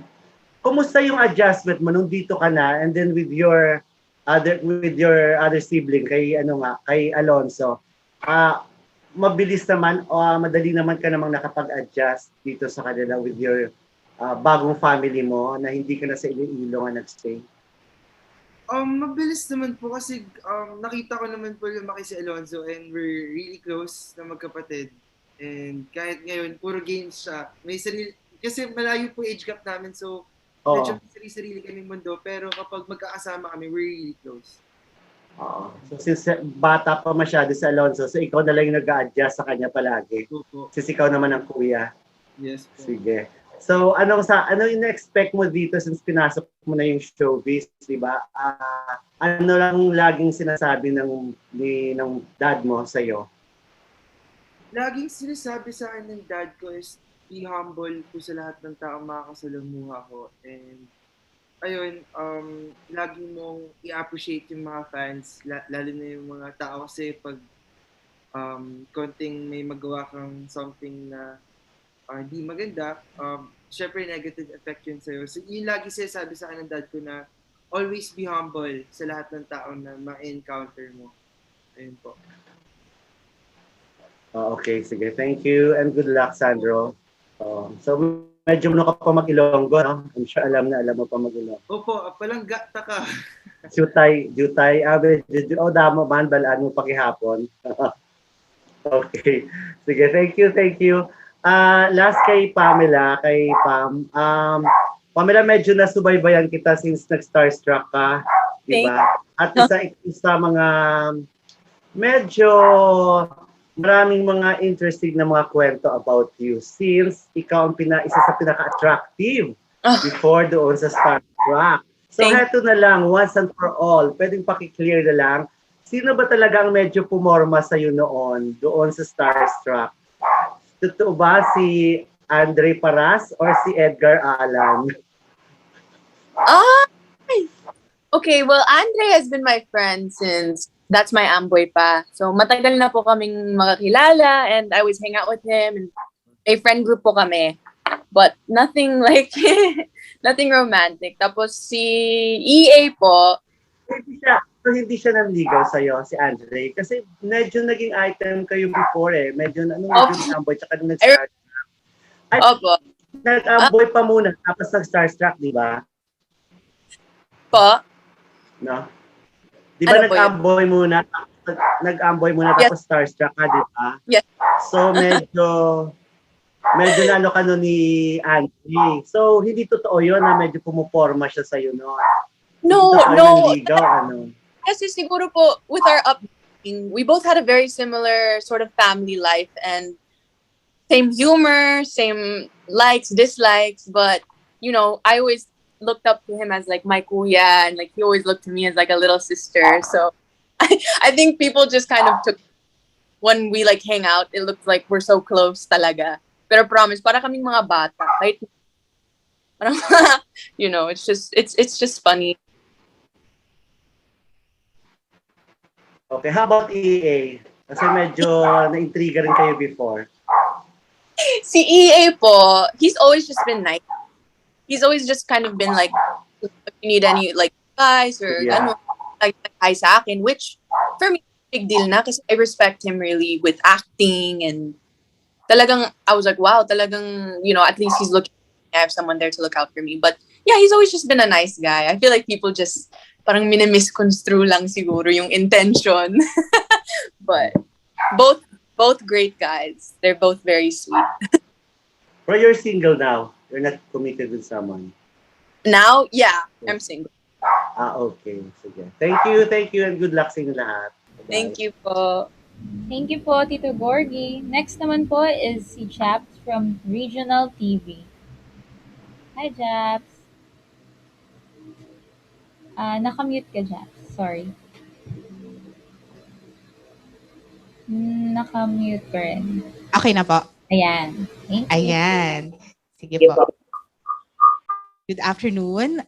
M: Kumusta yung adjustment mo nung dito ka na, and then with your other sibling kay Alonzo? Mabilis naman o madali naman ka namang nakapag-adjust dito sa kanila with your bagong family mo na hindi ka na sa Iloilo nga nag-stay?
G: Mabilis naman po kasi nakita ko naman po lumaki si Alonzo, and we're really close na magkapatid. And kahit ngayon, puro games siya. May sarili, kasi malayo po age gap namin, so medyo may sarili kaming mundo. Pero kapag magkakasama kami, we're really close.
M: So since bata pa masyado si Alonzo, so ikaw na lang yung nag-a-adjust sa kanya palagi. Since ikaw naman ang kuya.
G: Yes po.
M: Sige. So ano yung na-expect mo dito since pinasok mo na yung showbiz, di ba? Ano lang laging sinasabi ng dad mo sa iyo?
G: Laging sinasabi sa akin ng dad ko is be humble po sa lahat ng taong makakasalamuha ko. And ayun, lagi mong i-appreciate yung mga fans, lalo na yung mga tao, kasi pag konting may magawa kang something na hindi maganda, syempre negative effect yun sa'yo. So yun lagi sinasabi sa akin ng dad ko na always be humble sa lahat ng tao na ma-encounter mo. Ayun po.
M: Okay, sige. Thank you and good luck, Sandro. So medyo ka pa mag-Ilonggo, no? I'm sure alam mo pa mag-Ilonggo.
G: Opo, palangga ka.
M: Jutay, damo man, balaan mo pakihapon. Okay. Sige, thank you. Last kay Pamela, kay Pam. Pamela, medyo nasubaybayan kita since nag-starstruck ka, di ba? At isa mga medyo maraming mga interesting na mga kwento about you since ikaw ang isa sa pinaka-attractive before doon sa Starstruck. So heto na lang, once and for all, pwedeng pakiclear na lang, sino ba talagang medyo pumorma sa'yo noon, doon sa Starstruck? Totoo ba si Andre Paras or si Edgar Allan?
C: Okay, well, Andre has been my friend since that's my amboy pa. So matagal na po kaming makakilala and I always hang out with him and a friend group po kami. But nothing like, nothing romantic. Tapos si EA po.
M: Hindi siya nanligaw sa'yo, si Andre. Kasi medyo naging item kayo before eh. Medyo naging amboy tsaka nung nag-start.
C: Opo.
M: Nag-amboy pa muna tapos nag-starstruck, di ba?
C: Po?
M: No? Di ba nag-amboy muna? Nag-amboy muna tapos starstruck ka, di ba?
C: Yes.
M: So medyo na ka nun ni Andre. So hindi totoo yun na medyo pumuporma siya sa'yo noon.
C: No.
M: Ligaw,
C: Kasi siguro po, with our upbringing, we both had a very similar sort of family life and same humor, same likes, dislikes, but, you know, I always looked up to him as like my kuya and like he always looked to me as like a little sister. So I think people just kind of took, when we like hang out, it looks like we're so close talaga. Pero promise, para kaming mga bata. Right? Parang, you know, it's just funny.
M: Okay, how about EA? Kasi medyo na-intriga rin kayo before.
C: Si EA po, he's always just been nice. He's always just kind of been like, if you need any like advice or ano, like hi sa akin, which for me, big deal na kasi I respect him really with acting and talagang, I was like, wow, talagang, you know, at least he's looking, I have someone there to look out for me. But yeah, he's always just been a nice guy. I feel like people just parang minimisconstrue lang siguro yung intention. But both great guys. They're both very sweet.
M: But you're single now. You're not committed with someone.
C: Now, yeah, I'm single.
M: Okay. Sige. Thank you, and good luck sa inyo lahat. Bye.
C: Thank you po.
I: Thank you po, Tito Gorgie. Next naman po is si Japs from Regional TV. Hi, Japs. Nakamute ka, Japs. Sorry. Nakamute ka rin.
J: Okay na po.
I: Ayan. Thank you.
J: Ayan. Sige po. Good afternoon.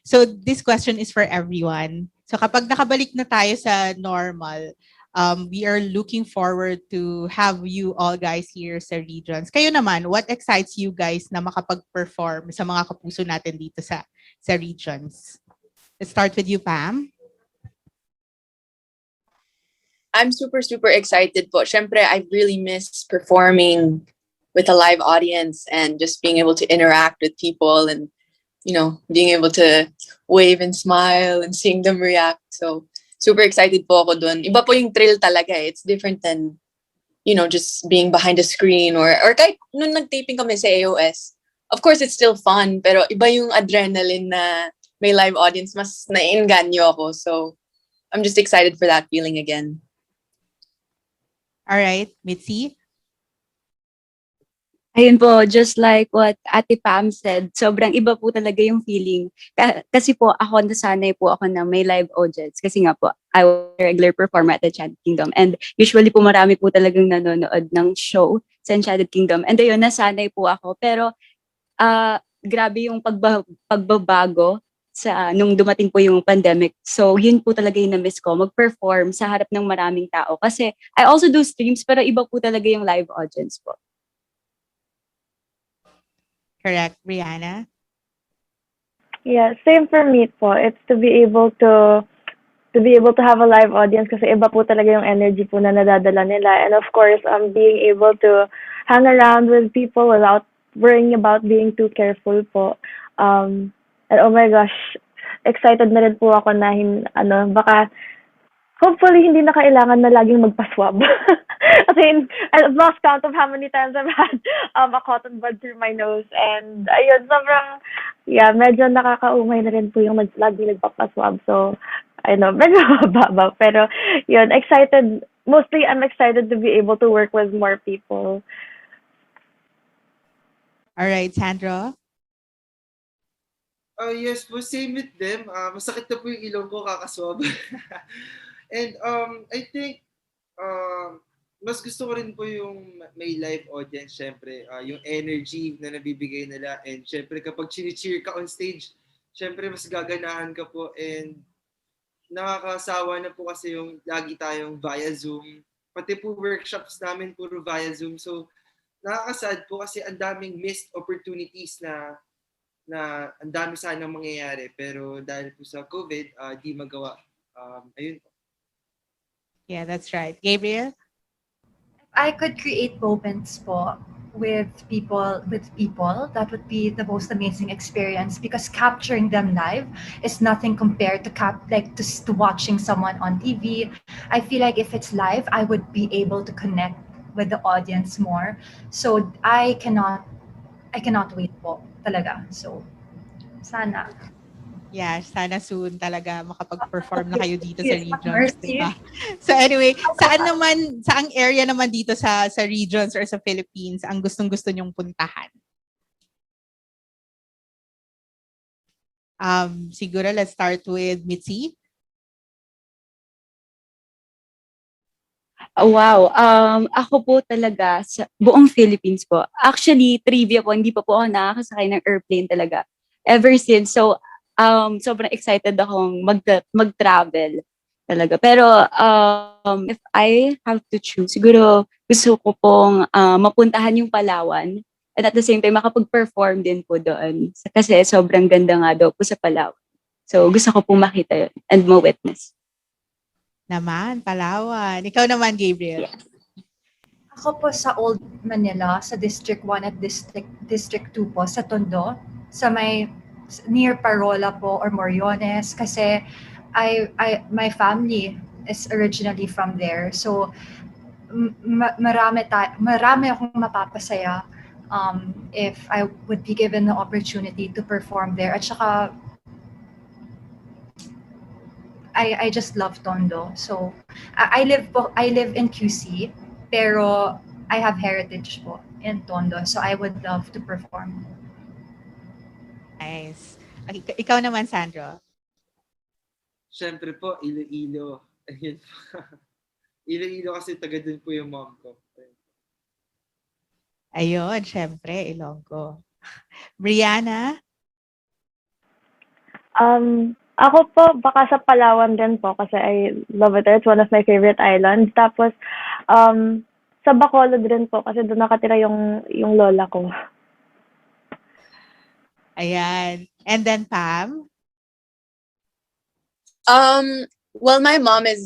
J: So this question is for everyone. So kapag nakabalik na tayo sa normal, we are looking forward to have you all guys here sa regions. Kayo naman, what excites you guys na makapag-perform sa mga kapuso natin dito sa regions? Let's start with you, Pam.
C: I'm super, super excited po. Syempre, I really miss performing with a live audience and just being able to interact with people and, you know, being able to wave and smile and seeing them react. So, super excited po ako dun. Iba po yung thrill talaga eh. It's different than, you know, just being behind a screen or kahit nung nag-taping kami sa AOS. Of course, it's still fun, pero iba yung adrenaline na may live audience. Mas naiinganyo ako. So, I'm just excited for that feeling again.
J: All right, Mitzi?
D: Ayun po, just like what Ate Pam said, sobrang iba po talaga yung feeling. Kasi po ako, nasanay po ako na may live audience. Kasi nga po, I was a regular performer at the Enchanted Kingdom. And usually po marami po talagang nanonood ng show sa Enchanted Kingdom. And ayun, nasanay po ako. Pero grabe yung pagbabago nung dumating po yung pandemic. So yun po talaga yung na-miss ko, mag-perform sa harap ng maraming tao. Kasi I also do streams, pero iba po talaga yung live audience po.
J: Correct, Brianna?
F: Yeah, same for me po. It's to be able to have a live audience kasi iba po talaga yung energy po na nadadala nila. And of course, being able to hang around with people without worrying about being too careful po. And oh my gosh, excited na rin po ako na baka hopefully hindi na kailangan na laging magpa-swab. Kasi I've lost count of how many times I've had a cotton bud through my nose. And ayun, sobrang, medyo nakakaumay na rin po yung lagi nagpapa-swab. So, I know, medyo mababa. Pero yun, excited mostly I'm excited to be able to work with more people.
J: All right, Sandro.
G: Yes po, same with them. Masakit na po yung ilong ko kakaswab. And I think mas gusto ko rin po yung may live audience, syempre. Yung energy na nabibigay nila. And syempre kapag chini-cheer ka on stage, syempre mas gaganahan ka po. And nakakasawa na po kasi yung lagi tayong via Zoom. Pati po workshops namin puro via Zoom. So nakakasad po kasi ang daming missed opportunities na ang dami sanang mangyayari, pero dahil po sa COVID, di magawa. Ayun po.
J: Yeah, that's right. Gabrielle?
H: I could create moments po with people, that would be the most amazing experience, because capturing them live is nothing compared to to watching someone on TV. I feel like if it's live, I would be able to connect with the audience more. So I cannot wait po talaga. So sana.
J: Yeah, sana soon talaga makapag-perform na kayo dito sa regions, diba? So anyway, saang area naman dito sa regions or sa Philippines ang gustong-gusto nyong puntahan? Siguro let's start with Mitzi.
D: Wow. Ako po talaga sa buong Philippines po. Actually, trivia po, hindi pa po ako nakakasakay ng airplane talaga. Ever since. So, sobrang excited akong mag-travel talaga. Pero, if I have to choose, siguro gusto ko pong mapuntahan yung Palawan. And at the same time, makapag-perform din po doon. Kasi sobrang ganda nga daw po sa Palawan. So, gusto ko pong makita yun and ma-witness.
J: Naman, Palawan. Ikaw naman, Gabriel.
D: Yes.
H: Ako po sa Old Manila, sa District 1 at District 2 po, sa Tondo, sa may near Parola po or Moriones, kasi my family is originally from there. So marami akong mapapasaya if I would be given the opportunity to perform there. At saka I just love Tondo. So I live in QC, pero I have heritage po in Tondo. So I would love to perform.
J: Nice. Ikaw naman, Sandro.
G: Siyempre po, Iloilo. Ayun po. Iloilo kasi taga dun po yung mom ko.
J: Ayun, syempre, Ilonggo. Brianna?
F: Ako po, baka sa Palawan din po kasi I love it. It's one of my favorite islands. Tapos, sa Bacolod din po kasi doon nakatira yung lola ko.
J: Ayan. And then Pam?
C: Well, my mom is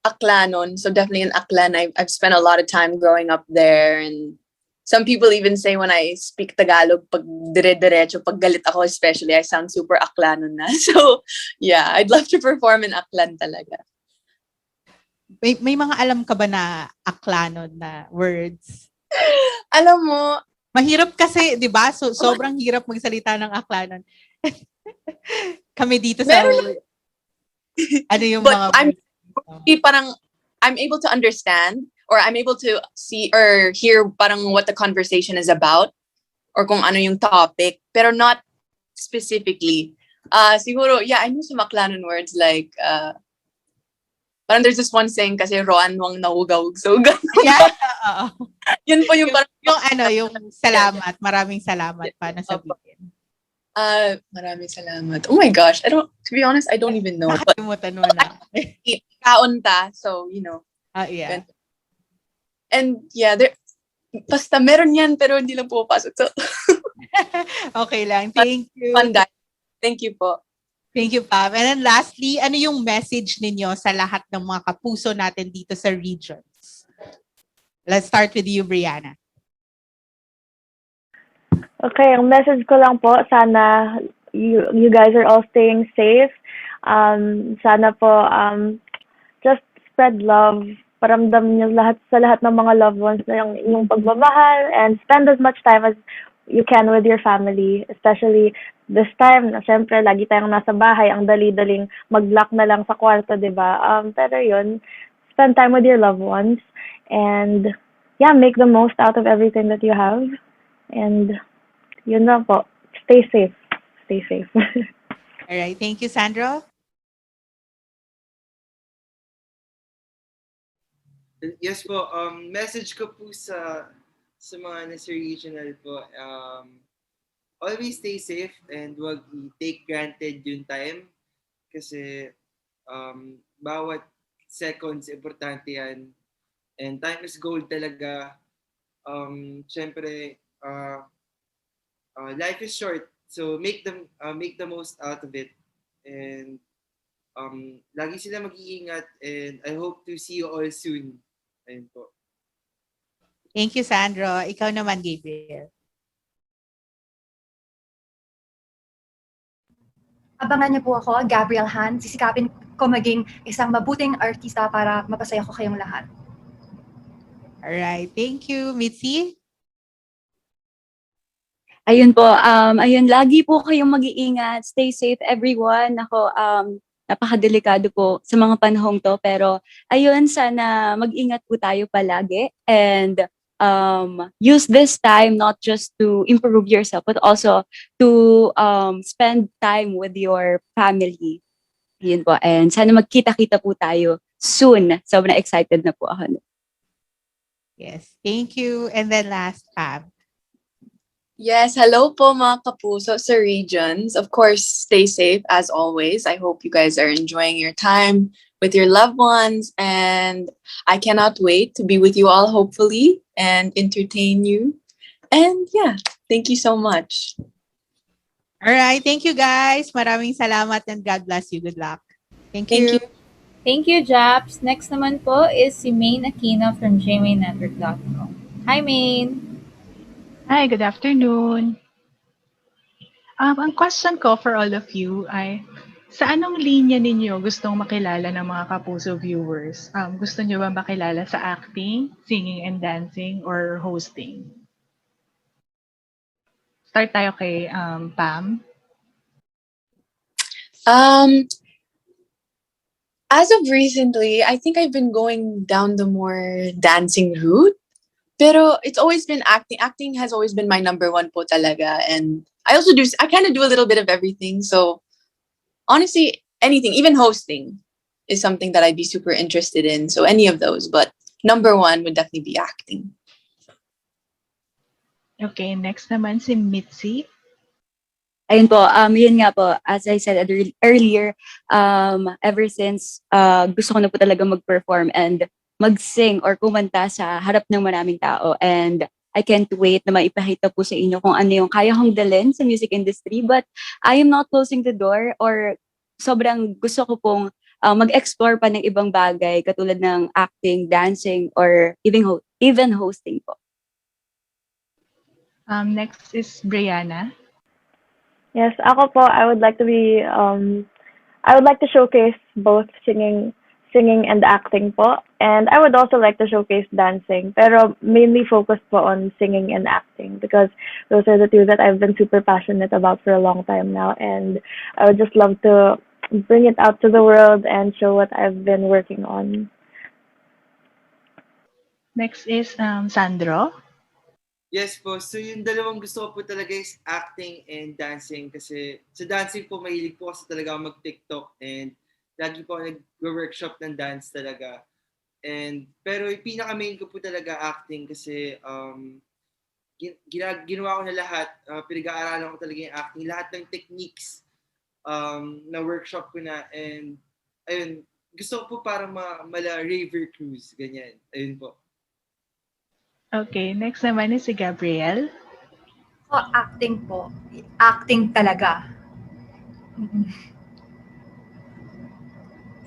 C: Aklanon, so definitely in Aklan. I've spent a lot of time growing up there, and some people even say when I speak Tagalog, pag dire-diretso, pag galit ako especially, I sound super Aklanon na. So, yeah, I'd love to perform in Aklan talaga.
J: May mga alam ka ba na Aklanon na words?
C: Alam mo,
J: mahirap kasi, 'di ba? So sobrang hirap magsalita ng Aklanon. Kami dito sa ano yung
C: but
J: mga
C: I'm able to understand, or I'm able to see or hear parang what the conversation is about, or kung ano yung topic, pero not specifically. Siguro, yeah, I know some Aklanon words like parang there's this one saying kasi Roan wang nahugawg. So,
J: yeah,
C: yun po yung parang
J: yung salamat, maraming salamat pa na sabihin.
C: Maraming salamat. Oh my gosh, to be honest, I don't even know.
J: Nakalimutan mo na.
C: Kaunta, so, you know.
J: Yeah.
C: And yeah, basta meron yan, pero hindi lang pumapasok. So,
J: okay lang. Thank you.
C: Fun guy. Thank you po.
J: Thank you, Pam. And then lastly, ano yung message ninyo sa lahat ng mga kapuso natin dito sa regions? Let's start with you, Brianna.
F: Okay, ang message ko lang po, sana you guys are all staying safe. Sana po just spread love. Paramdam niyo sa lahat ng mga loved ones na yung inyong pagmamahal, and spend as much time as you can with your family, especially this time na syempre lagi tayong nasa bahay, ang dali-daling mag-lock na lang sa kwarto, 'di ba? Pero yun, spend time with your loved ones, and yeah, make the most out of everything that you have. And yun na po. Stay safe. Stay safe.
N: All right. Thank you, Sandro.
G: Yes po, message ko po sa mga nasa regional po, always stay safe and wag i-take granted yung time kasi bawat seconds importante yan and time is gold talaga. Syempre, life is short, so make the most out of it and lagi sila mag-iingat and I hope to see you all soon. Ayun po.
N: Thank you, Sandro. Ikaw naman, Gabriel.
H: Abangan niyo po ako, Gabrielle Hahn. Sisikapin ko maging isang mabuting artista para mapasaya ko kayong lahat.
N: Alright. Thank you, Mitzi.
D: Ayun po, ayun, lagi po kayong mag-iingat. Stay safe, everyone. Ako, napakadelikado po sa mga panahong to. Pero, ayun, sana mag-ingat po tayo palagi. And, use this time not just to improve yourself, but also to spend time with your family. Yun po. And sana magkita-kita po tayo soon. Sobrang excited na po ako.
N: Yes. Thank you. And then last, Pam.
C: Yes, hello po mga kapuso sa regions. Of course, stay safe as always. I hope you guys are enjoying your time with your loved ones, and I cannot wait to be with you all, hopefully, and entertain you. And yeah, thank you so much.
N: All right. Thank you, guys. Maraming salamat and God bless you. Good luck. Thank you.
I: Thank you, Japs. Next naman po is si Maine Aquino from jmaynetwork.com. Hi, Maine.
O: Hi, good afternoon. Ang question ko for all of you ay, sa anong linya ninyo gustong makilala ng mga kapuso viewers? Gusto nyo ba makilala sa acting, singing and dancing, or hosting? Start tayo kay Pam.
C: As of recently, I think I've been going down the more dancing route. Pero it's always been acting. Acting has always been my number one po talaga. And I kind of do a little bit of everything. So honestly, anything, even hosting is something that I'd be super interested in. So any of those, but number one would definitely be acting.
O: Okay, next naman si Mitzi.
D: Ayun po, yun nga po, as I said earlier, ever since gusto ko na po talaga mag-perform and mag-sing or kumanta sa harap ng maraming tao. And I can't wait na maipakita po sa inyo kung ano yung kaya kong dalhin sa music industry. But I am not closing the door, or sobrang gusto ko pong mag-explore pa ng ibang bagay katulad ng acting, dancing, or even hosting po.
O: Next is Brianna.
F: Yes, ako po, I would like to showcase both singing and acting po. And I would also like to showcase dancing, pero mainly focused po on singing and acting because those are the two that I've been super passionate about for a long time now. And I would just love to bring it out to the world and show what I've been working on.
O: Next is Sandro.
G: Yes po, so yung dalawang gusto ko po talaga is acting and dancing kasi sa dancing po mahilig po kasi talaga ako mag-TikTok and lagi po nag-workshop ng dance talaga. Pero yung pinaka-main ko po talaga acting kasi ginawa ko na lahat, pinag-aaralan ko talaga yung acting, lahat ng techniques na workshop ko na, and ayun, gusto ko po parang mala river cruise, ganyan. Ayun po.
O: Okay, next naman is si Gabrielle.
H: Acting po. Acting talaga.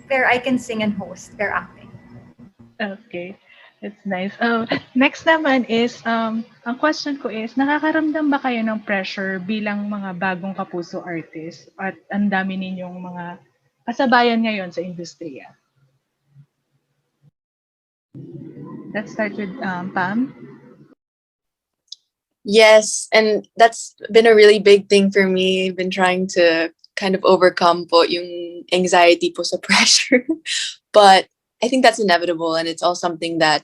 H: Pero I can sing and host, pero acting.
O: Okay, that's nice. Next naman is, ang question ko is, nakakaramdam ba kayo ng pressure bilang mga bagong kapuso artist at ang dami ninyong mga kasabayan ngayon sa industriya? Let's start with Pam.
C: Yes, and that's been a really big thing for me. I've been trying to kind of overcome po yung anxiety po sa pressure. But I think that's inevitable, and it's all something that,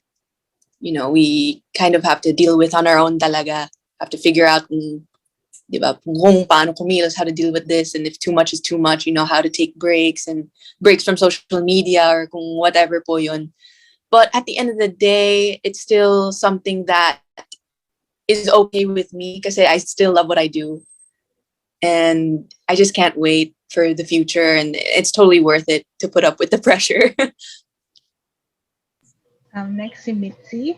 C: you know, we kind of have to deal with on our own talaga. Have to figure out, di ba, kung paano kumilos, how to deal with this, and if too much is too much, you know, how to take breaks and breaks from social media or kung whatever po yun. But at the end of the day, it's still something that is okay with me because I still love what I do. And I just can't wait for the future, and it's totally worth it to put up with the pressure.
O: Next si Mitzi.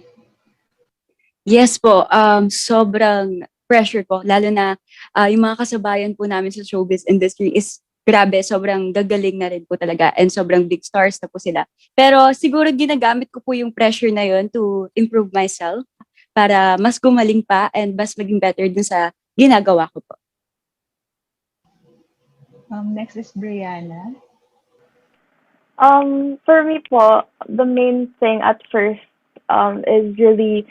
D: Yes po, sobrang pressure po, lalo na yung mga kasabayan po namin sa showbiz industry is grabe, sobrang gagaling na rin po talaga and sobrang big stars na po sila. Pero siguro ginagamit ko po yung pressure na yun to improve myself para mas gumaling pa and mas maging better dun sa ginagawa ko po.
O: Next is Brianna.
F: For me po, the main thing at first is really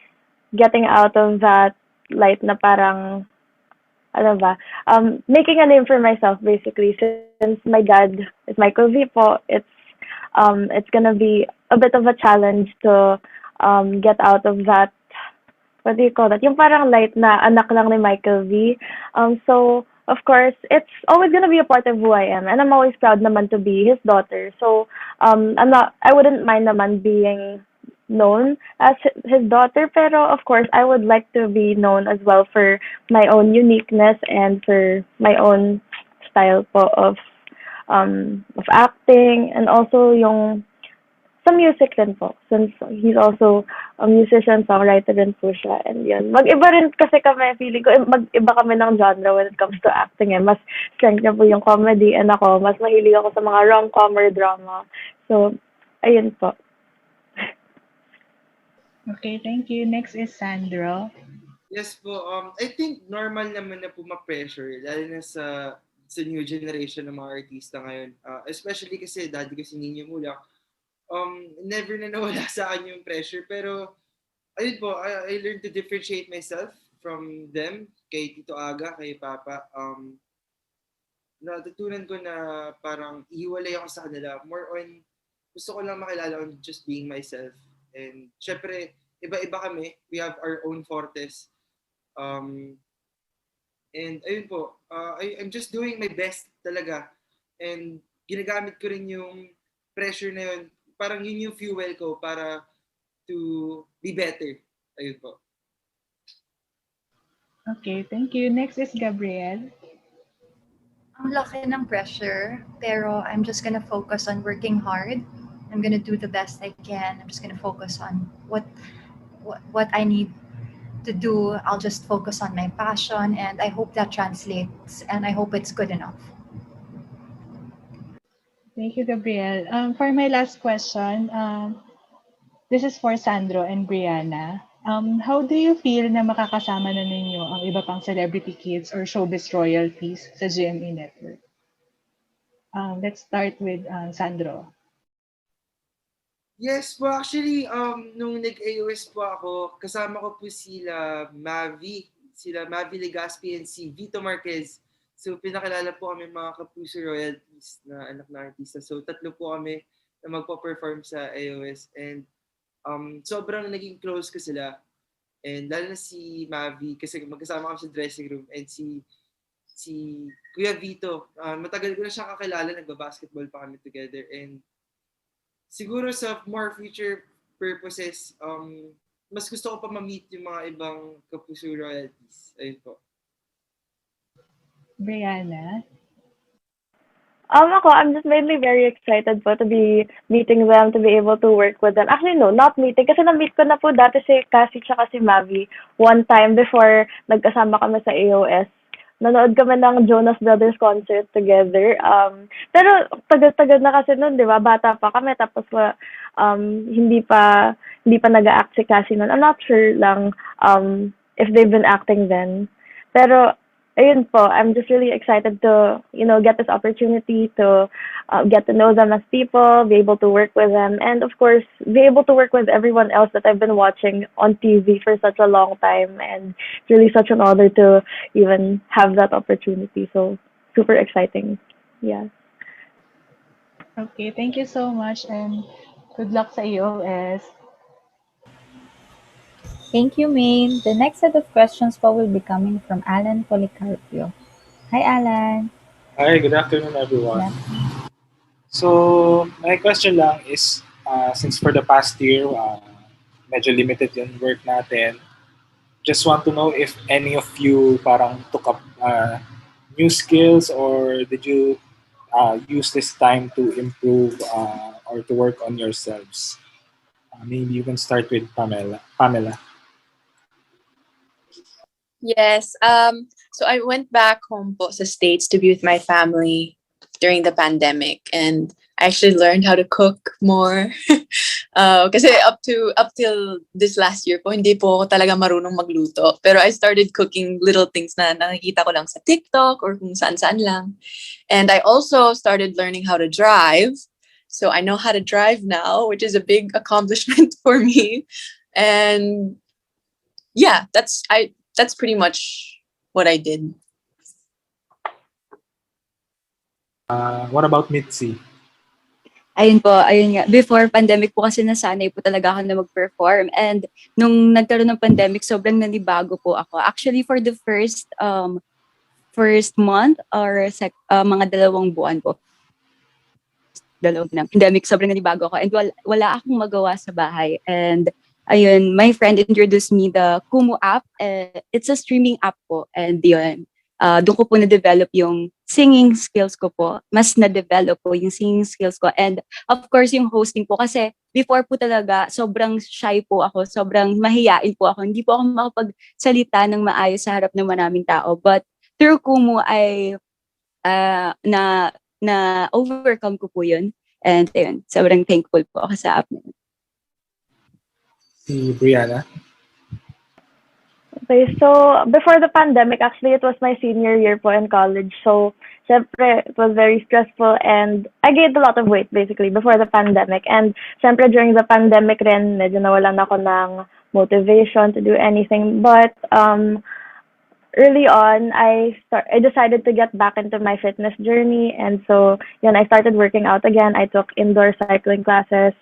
F: getting out of that light na parang, ano ba, making a name for myself basically. Since my dad is Michael V po, it's gonna be a bit of a challenge to get out of that, what do you call that? Yung parang light na anak lang ni Michael V. So, of course, it's always gonna be a part of who I am, and I'm always proud naman to be his daughter. So, I wouldn't mind naman being known as his daughter, pero of course, I would like to be known as well for my own uniqueness and for my own style po of acting, and also yung sa music din po, since he's also a musician, songwriter din po siya, and yun. Mag-iba rin kasi kami, feeling ko, mag-iba kami ng genre when it comes to acting eh. Mas strength niya po yung comedy, and ako, mas mahilig ako sa mga rom-com or drama. So, ayun po.
O: Okay, thank you. Next is Sandro.
G: Yes po, I think normal naman na po ma-pressure, lalo na sa new generation ng mga artista ngayon. Especially kasi daddy ko si Nino Muhlach, never na nawala sa akin yung pressure. Pero, ayun po, I learned to differentiate myself from them, kay Tito Aga, kay Papa. Natutunan ko na parang ihiwalay ako sa kanila. More on, gusto ko lang makilala on just being myself. And syempre, iba-iba kami. We have our own fortes. And ayun po, I'm just doing my best talaga. And ginagamit ko rin yung pressure na yun. Parang yun yung fuel ko para to be better. Ayun po.
O: Okay, thank you. Next is Gabrielle.
H: Ang laki ng pressure, pero I'm just gonna focus on working hard. I'm gonna do the best I can. I'm just gonna focus on what I need to do. I'll just focus on my passion, and I hope that translates, and I hope it's good enough.
O: Thank you, Gabrielle. For my last question, this is for Sandro and Brianna. How do you feel na makakasama na ninyo ang iba pang celebrity kids or showbiz royalties sa GMA network? Let's start with Sandro.
G: Yes po, actually, nung nag-AOS po ako, kasama ko po sila Mavi Legaspi and si Vito Marquez. So, pinakilala po kami mga Kapuso royalties na anak na artista. So, tatlo po kami na magpo-perform sa AOS. And sobrang naging close ko sila. And lalo na si Mavi, kasi magkasama kami sa dressing room. And si Kuya Vito, matagal ko na siya kakilala, nagba-basketball pa kami together. And siguro sa more future purposes, mas gusto ko pa ma-meet yung mga ibang Kapuso royalties. Ayun po.
O: Brianna?
F: Ako, I'm just mainly very excited po to be meeting them, to be able to work with them. Actually, no, not meeting. Kasi na-meet ko na po dati si Cassie tsaka si Mavi one time before nagkasama kami sa AOS. Nanood kami ng Jonas Brothers concert together. Pero tagal-tagal na kasi nun, di ba? Bata pa kami. Tapos hindi pa nag-a-act si Cassie nun. I'm not sure lang if they've been acting then. Pero ayun po, I'm just really excited to, get this opportunity to get to know them as people, be able to work with them, and of course, be able to work with everyone else that I've been watching on TV for such a long time, and it's really such an honor to even have that opportunity. So, super exciting. Yeah.
O: Okay, thank you so much. And Good luck sa EOS.
I: Thank you, Maine. The next set of questions po will be coming from Alan Policarpio. Hi, Alan.
P: Hi, good afternoon everyone. So, my question lang is, since for the past year, medyo limited yung work natin, just want to know if any of you parang took up new skills or did you use this time to improve or to work on yourselves? Maybe you can start with Pamela.
C: Yes. So I went back home po sa States to be with my family during the pandemic, and I actually learned how to cook more. Kasi up till this last year po, hindi po ako talaga marunong magluto. Pero I started cooking little things na nakikita ko lang sa TikTok or kung saan-saan lang. And I also started learning how to drive. So I know how to drive now, which is a big accomplishment for me. And yeah, that's pretty much what I did.
P: What about Mitzi?
D: Ayun nga. Before pandemic po kasi nasanay po talaga ako na mag-perform. And nung nagkaroon ng pandemic, sobrang nanibago po ako. Actually, for the first month or mga 2 buwan po, pandemic, sobrang nanibago ako. And wala akong magawa sa bahay. And ayun, my friend introduced me the Kumu app. It's a streaming app po. And yun, doon ko po na-develop yung singing skills ko po. Mas na-develop po yung singing skills ko. And of course, yung hosting po. Kasi before po talaga, sobrang shy po ako. Sobrang mahiyain po ako. Hindi po ako makapagsalita ng maayos sa harap ng maraming tao. But through Kumu, ay na-overcome ko po yun. And ayun, sobrang thankful po ako sa app na yun.
P: Si Brianna?
F: Okay, so before the pandemic, actually, it was my senior year po in college. So, syempre, it was very stressful and I gained a lot of weight basically before the pandemic. And syempre, during the pandemic rin, medyo nawalan ako ng motivation to do anything. But early on, I decided to get back into my fitness journey. And so, yun, I started working out again. I took indoor cycling classes.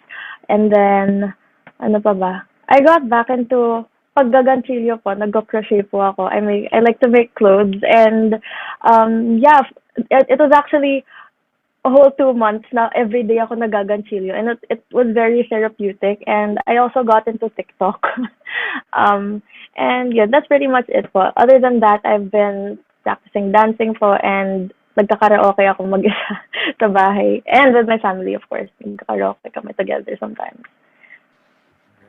F: And then, ano pa ba? I got back into paggaganchilyo po, nag-crochet po ako. I like to make clothes, and yeah, it was actually a whole 2 months now. Every day ako nagaganchilyo, and it was very therapeutic. And I also got into TikTok, and yeah, that's pretty much it po. Other than that, I've been practicing dancing po, and nagkakaraoke ako mag-isa sa bahay, and with my family, of course. Nagkakaraoke kami together sometimes.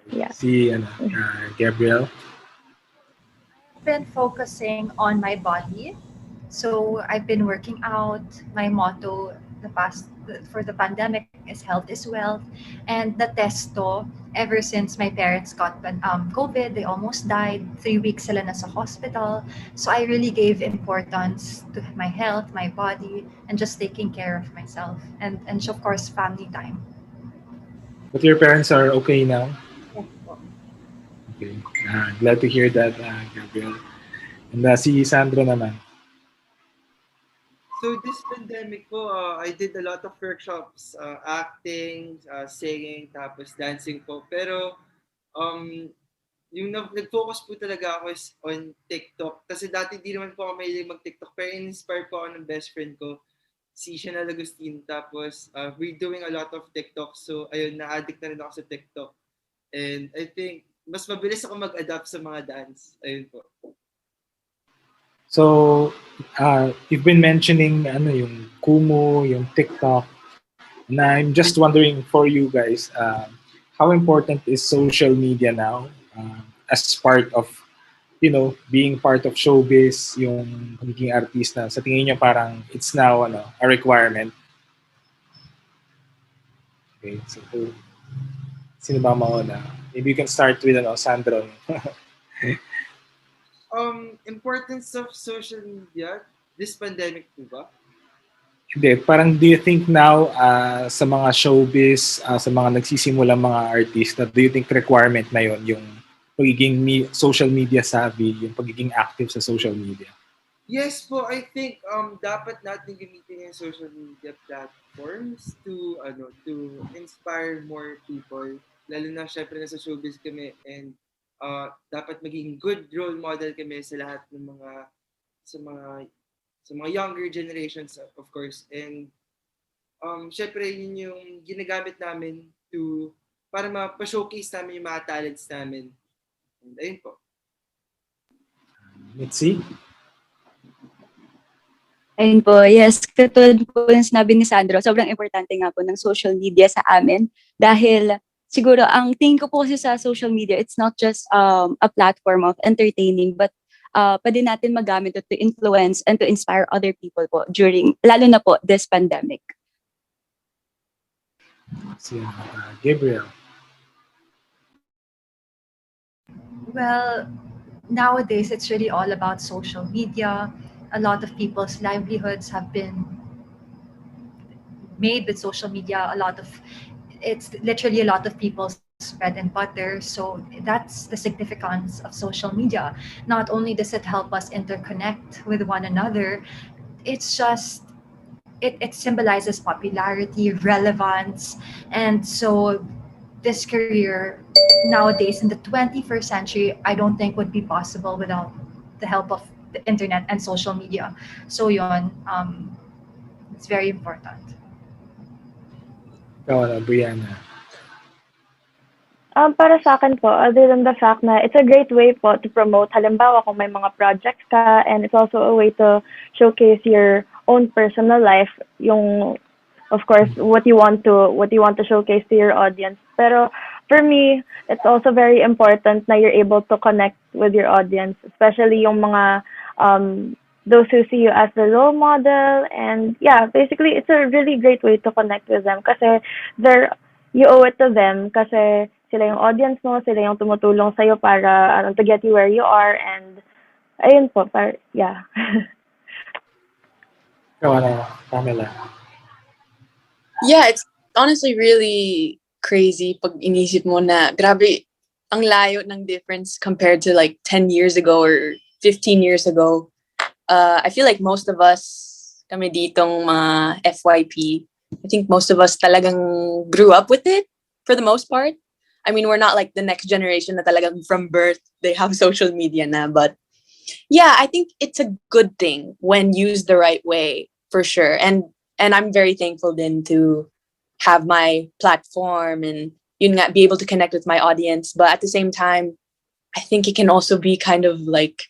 F: Yeah.
P: Si Gabrielle?
H: I've been focusing on my body. So I've been working out. My motto for the pandemic is health is wealth. And the testo, ever since my parents got COVID, they almost died. 3 weeks sila nasa hospital. So I really gave importance to my health, my body, and just taking care of myself. And of course, family time.
P: But your parents are okay now? Okay. Glad to hear that, Gabrielle. And si Sandro naman.
G: So this pandemic po, I did a lot of workshops, acting, singing, tapos dancing po. Pero yung nag-focus po talaga ako is on TikTok. Kasi dati di naman po ako mahilig mag-TikTok. Pero in-inspire po ako ng best friend ko, si Chanel Agustin. Tapos we're doing a lot of TikTok. So ayun, na-addict na rin ako sa TikTok. And I think mas mabilis ako mag-adapt sa mga dance. Ayun po.
P: So, you've been mentioning yung Kumu, yung TikTok. And I'm just wondering for you guys, how important is social media now as part of, being part of showbiz, yung pagiging artista? Sa tingin niyo parang it's now a requirement? Okay, so sino ba mauna? Maybe you can start with Sandro.
G: Importance of social media, this pandemic po ba?
P: Hindi, parang do you think now sa mga showbiz, sa mga nagsisimulang mga artista, do you think requirement na yon yung pagiging social media savvy, yung pagiging active sa social media?
G: Yes po, I think dapat natin gamitin yung social media platforms to inspire more people. Lalo na syempre nasa showbiz kami, and dapat maging good role model kami sa lahat ng mga sa mga sa mga younger generations, of course. And syempre yun yung ginagamit namin para ma-showcase namin yung mga talents namin. And ayun po.
P: Mitzi?
D: Ayun po, yes, katulad po ng sinabi ni Sandro, sobrang importante nga po ng social media sa amin dahil siguro ang tingin ko po kasi sa social media, it's not just a platform of entertaining but pwede natin magamit ito to influence and to inspire other people po during, lalo na po, this pandemic.
P: Si Gabrielle.
H: Well, nowadays it's really all about social media. A lot of people's livelihoods have been made with social media. It's literally a lot of people's bread and butter. So that's the significance of social media. Not only does it help us interconnect with one another, it's just it symbolizes popularity, relevance, and so this career nowadays in the 21st century, I don't think would be possible without the help of the internet and social media. So yun, it's very important.
P: Ikaw, Brianna.
F: Para sa akin po, other than the fact na it's a great way po to promote, halimbawa kung may mga projects ka, and it's also a way to showcase your own personal life, yung of course what you want to showcase to your audience. Pero for me, it's also very important na you're able to connect with your audience, especially yung mga those who see you as the role model. And yeah, basically it's a really great way to connect with them kasi you owe it to them kasi sila yung audience mo, sila yung tumutulong sa'yo para to get you where you are. And ayun po, yeah.
P: Ikaw, Pamela.
C: Yeah, it's honestly really crazy pag inisip mo na grabe ang layo ng difference compared to like 10 years ago or 15 years ago. I feel like most of us, kami ditong mga FYP, I think most of us talagang grew up with it for the most part. I mean, we're not like the next generation na talagang from birth, they have social media na. But yeah, I think it's a good thing when used the right way, for sure. And I'm very thankful then to have my platform and yun nga, be able to connect with my audience. But at the same time, I think it can also be kind of like,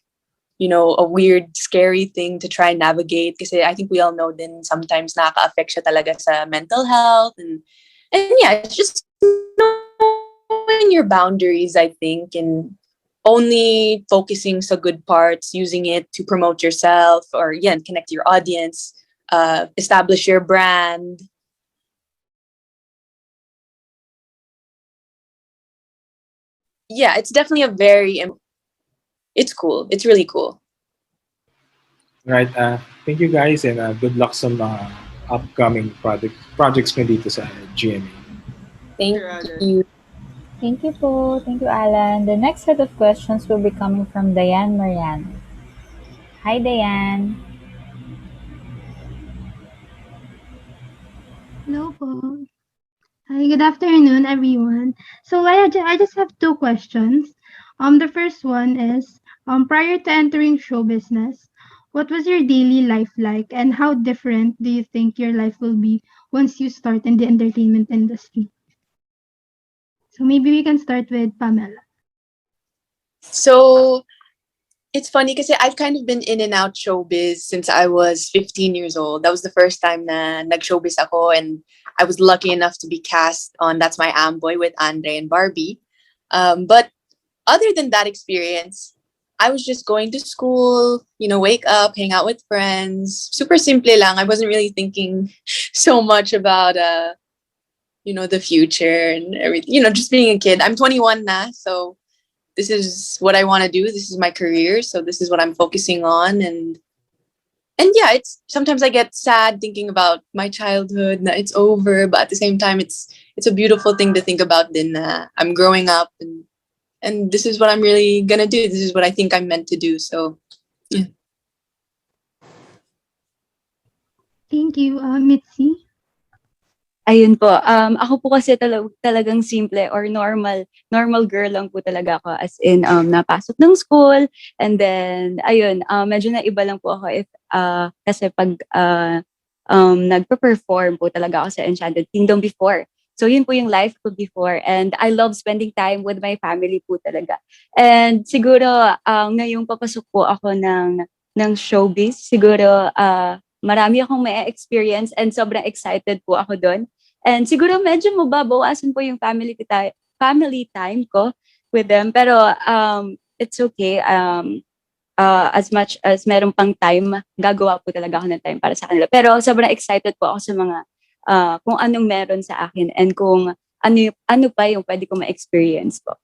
C: you know, a weird, scary thing to try and navigate. Kasi I think we all know then sometimes nakaka-affect siya talaga sa mental health. And yeah, it's just knowing your boundaries, I think, and only focusing sa good parts, using it to promote yourself or, yeah, connect your audience, establish your brand. Yeah, it's definitely it's cool. It's really cool.
P: Right. Thank you guys and good luck sa mga upcoming projects nyo dito sa GMA.
C: Thank you.
I: Thank you po. Thank you, Alan. The next set of questions will be coming from Diane Mariano. Hi, Diane.
Q: Hello po. Hi, good afternoon, everyone. So I just have two questions. The first one is, prior to entering show business, what was your daily life like, and how different do you think your life will be once you start in the entertainment industry? So maybe we can start with Pamela.
C: So it's funny because I've kind of been in and out showbiz since I was 15 years old. That was the first time na nag-showbiz ako, and I was lucky enough to be cast on That's My Amboy with Andre and Barbie. But other than that experience, I was just going to school, you know, wake up, hang out with friends. Super simple lang. I wasn't really thinking so much about, you know, the future and everything. You know, just being a kid. I'm 21 now, so this is what I want to do. This is my career, so this is what I'm focusing on. And yeah, it's sometimes I get sad thinking about my childhood, that it's over, but at the same time, it's a beautiful thing to think about. Then I'm growing up, and this is what I'm really gonna do. This is what I think I'm meant to do. So, yeah.
Q: Thank you, Mitzi.
D: Ayun po, ako po kasi talagang simple or normal girl lang po talaga ako, as in napasok ng school, and then ayun, medyo naiba lang po ako if kasi pag nagpe-perform po talaga ako sa Enchanted Kingdom before. So yun po yung life ko before, and I love spending time with my family po talaga. And siguro ngayong papasok po ako ng showbiz, siguro marami akong may experience and sobrang excited po ako doon. And siguro medyo mababawasan po yung family time ko with them. Pero it's okay. As much as meron pang time, gagawa po talaga ako ng time para sa kanila. Pero sobrang excited po ako sa mga kung anong meron sa akin and kung ano pa yung pwede ko ma-experience po.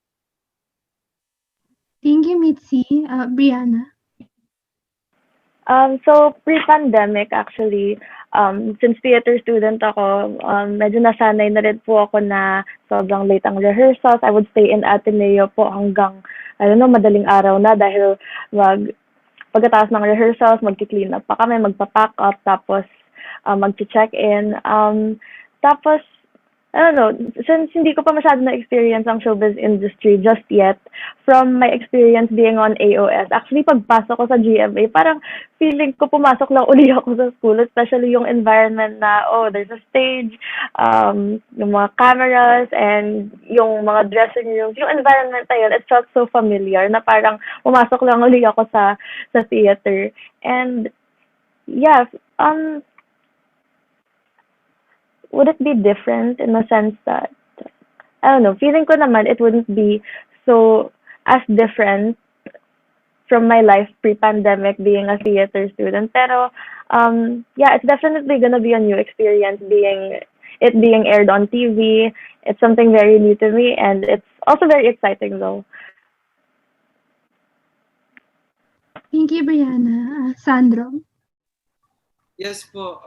Q: Thank you, Mitzi. Brianna.
F: So pre-pandemic actually, since theater student ako, medyo nasanay na rin po ako na sobrang late ang rehearsals. I would stay in Ateneo po hanggang, I don't know, madaling araw na dahil pagkatapos ng rehearsals, magki-clean up pa kami, magpa-pack up, tapos mag-check-in. Tapos, I don't know, since hindi ko pa masyado na-experience ang showbiz industry just yet, from my experience being on AOS, actually pagpasok ko sa GMA, parang feeling ko pumasok lang uli ako sa school, especially yung environment na, oh, there's a stage, yung mga cameras, and yung mga dressing rooms, yung environment na yun, it felt so familiar na parang pumasok lang uli ako sa theater. And, yeah, would it be different in the sense that, I don't know, feeling ko naman it wouldn't be so as different from my life pre-pandemic being a theater student. Pero, yeah, it's definitely gonna be a new experience being aired on TV. It's something very new to me, and it's also very exciting though.
Q: Thank you, Brianna. Sandro.
G: Yes po.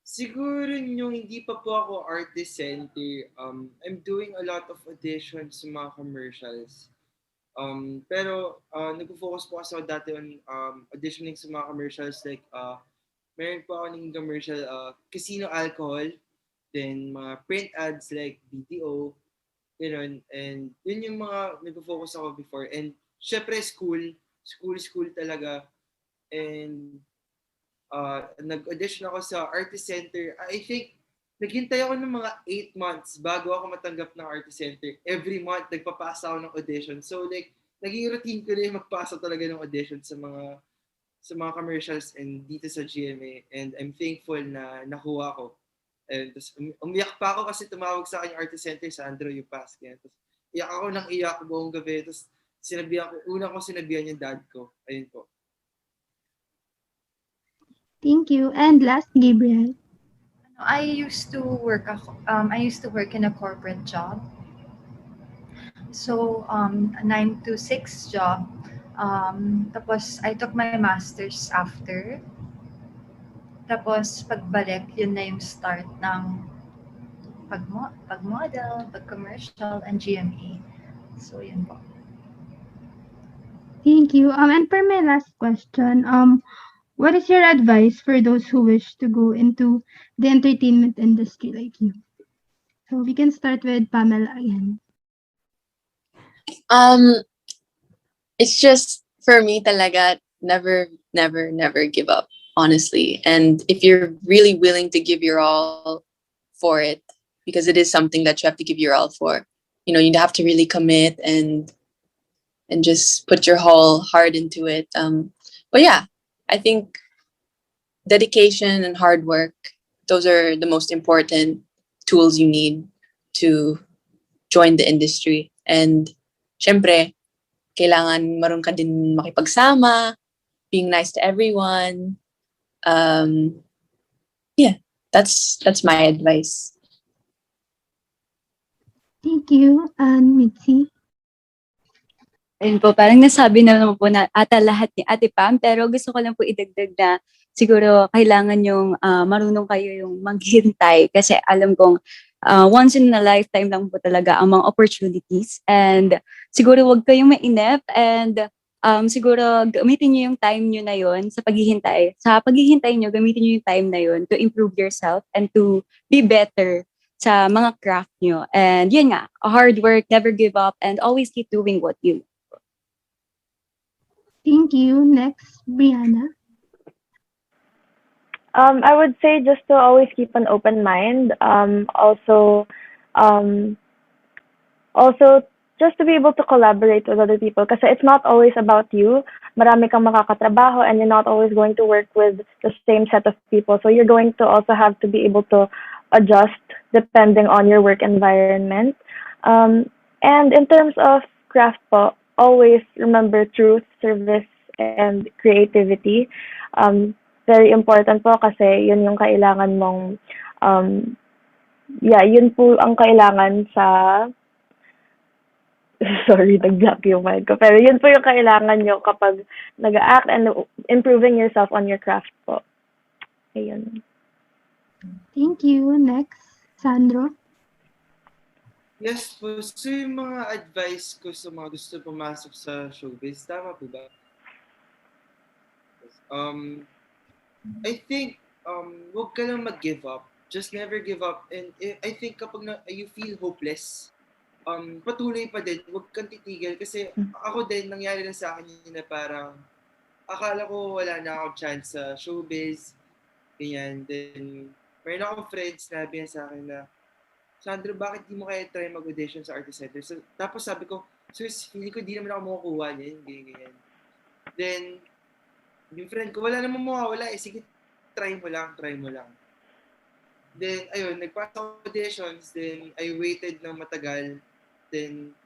G: Siguro yung hindi pa po ako artist center, I'm doing a lot of auditions sa mga commercials. Pero nag-focus po kasi ako dati on auditioning sa mga commercials like meron po ako ng commercial casino alcohol, then mga print ads like BTO, gano'n. And yun yung mga nag-focus ako before. And syempre school talaga. And nag-audition ako sa Artist Center. I think, naghintay ako ng mga 8 months bago ako matanggap ng Artist Center. Every month, nagpapasa ako ng audition. So like, naging routine ko na yung magpasa talaga ng audition sa mga commercials and dito sa GMA. And I'm thankful na nakuha ko. And tapos, umiyak pa ako kasi tumawag sa akin yung Artist Center, Sandro, you passed. Tapos, iyak ako ng iyak buong gabi. Tapos, una ko sinabihan yung dad ko. Ayun po.
Q: Thank you. And last, Gabrielle.
H: I used to work in a corporate job. So, 9 to 6 job. Tapos, I took my master's after. Tapos, pagbalik, yun na yung start ng pag-model, pag-commercial, and GMA. So, yun po.
Q: Thank you. And for my last question, what is your advice for those who wish to go into the entertainment industry like you? So we can start with Pamela again.
C: It's just, for me talaga, never give up, honestly. And if you're really willing to give your all for it, because it is something that you have to give your all for, you have to really commit and just put your whole heart into it. But yeah, I think dedication and hard work, those are the most important tools you need to join the industry. And syempre, kailangan marunong ka din makipagsama, being nice to everyone. Yeah, that's my advice.
Q: Thank you. And Mitzi?
D: Ayun po, parang nasabi na naman po na lahat ni Ate Pam, pero gusto ko lang po idagdag na siguro kailangan yung marunong kayo yung maghintay kasi alam kong once in a lifetime lang po talaga ang mga opportunities, and siguro wag kayong mainip, and siguro gamitin niyo yung time niyo na yon sa paghihintay. Sa paghihintay niyo, gamitin niyo yung time na yon to improve yourself and to be better sa mga craft niyo. And yun nga, hard work, never give up, and always keep doing what you.
Q: Thank you. Next, Brianna.
F: I would say just to always keep an open mind. Also just to be able to collaborate with other people kasi it's not always about you. Marami kang makakatrabaho and you're not always going to work with the same set of people. So you're going to also have to be able to adjust depending on your work environment. And in terms of craft po, always remember truth, service, and creativity. Very important po kasi yun yung kailangan mong, yun po ang kailangan sa, sorry, nag-block yung mind ko. Pero yun po yung kailangan nyo kapag nag-act and improving yourself on your craft po. Ayun.
Q: Thank you. Next, Sandro.
G: Yes po. So yung mga advice ko sa mga gusto pumasok sa showbiz, tama po ba? I think, huwag ka lang mag-give up. Just never give up. And I think kapag you feel hopeless, patuloy pa din. Huwag kang titigil. Kasi ako din, nangyari na sa akin yun na parang, akala ko wala na akong chance sa showbiz. Ganyan. Then, mayroon akong friends na sabi sa akin na, Sandro, bakit di mo kaya try mag-audition sa Artist Center? So, tapos sabi ko, sus, feeling ko di naman ako makukuha niyan. Ganyan. Then, yung friend ko, wala namang mawawala eh. Sige, try mo lang. Then, ayun, nagpasa ako auditions. Then, I waited ng matagal. Then,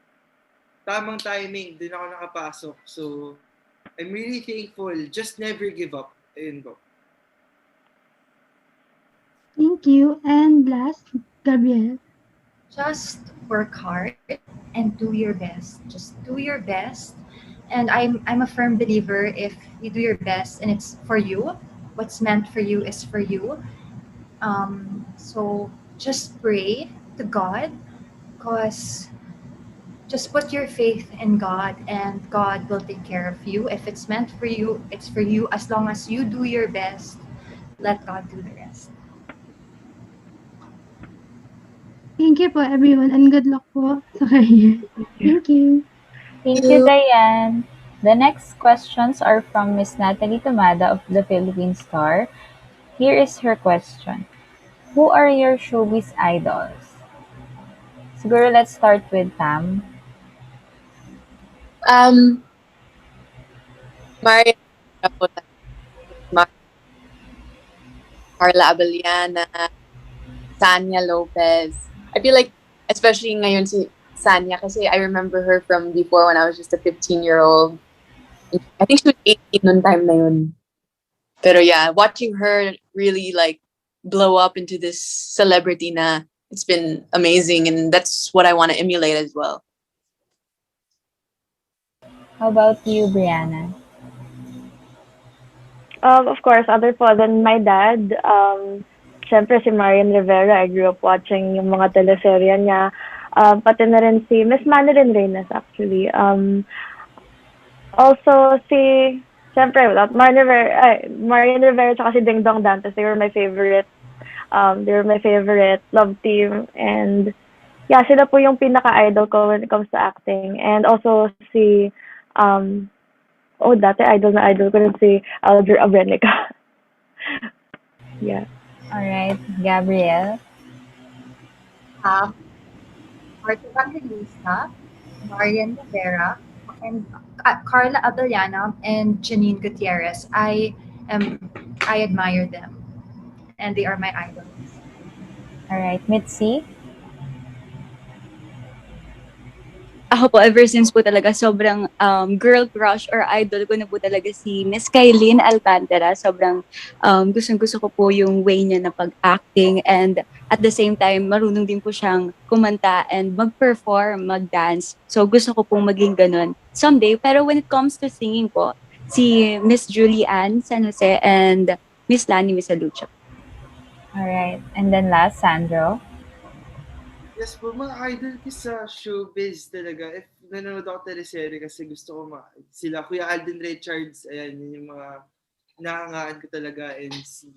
G: tamang timing, din ako nakapasok. So, I'm really thankful. Just never give up. Ayun po.
Q: Thank you. And last, Gabrielle.
H: Just work hard and do your best. Just do your best. And I'm a firm believer if you do your best and it's for you, what's meant for you is for you. So just pray to God, because just put your faith in God and God will take care of you. If it's meant for you, it's for you. As long as you do your best, let God do the rest.
Q: Thank you po, everyone, and good luck po sa career. Thank you.
I: Thank you, Diane. The next questions are from Miss Natalie Tomada of the Philippine Star. Here is her question. Who are your showbiz idols? Siguro let's start with Pam.
C: Brianna Bunagan, Carla Abellana, Sanya Lopez. I feel like, especially ngayon si Sanya, kasi I remember her from before when I was just a 15-year-old. I think she was 18 noon time na yun. Pero yeah, watching her really like blow up into this celebrity na, it's been amazing, and that's what I want to emulate as well.
I: How about you, Brianna?
F: Of course, other po than my dad, syempre si Marian Rivera. I grew up watching yung mga teleserye niya. Pati na rin si Miss Manilyn Reyes actually. Also syempre, Marian Rivera tsaka si Ding Dong Dantes, they were my favorite love team. And yeah, sila po yung pinaka-idol ko when it comes to acting. And also si, dati idol ko rin si Alger Abrenica. Yeah.
I: Alright, Gabrielle.
H: Art Evangelista, Marian Rivera, and Carla Abellana and Janine Gutierrez. I admire them, and they are my idols.
I: All right, Mitzi.
D: Ako po, ever since po talaga, sobrang girl crush or idol ko na po talaga si Miss Kailin Alcantara. Sobrang gustong-gusto ko po yung way niya na pag-acting, and at the same time, marunong din po siyang kumanta and mag-perform, mag-dance. So gusto ko pong maging ganun someday. Pero when it comes to singing po, si Miss Julianne San Jose and Miss Lani Misalucha.
I: Alright, and then last, Sandro.
G: Yes po, mga idol ko sa showbiz talaga. If nanonood ako teleserye kasi gusto ko sila Kuya Alden Richards, ayan, yun yung mga nakangaan ko talaga, and si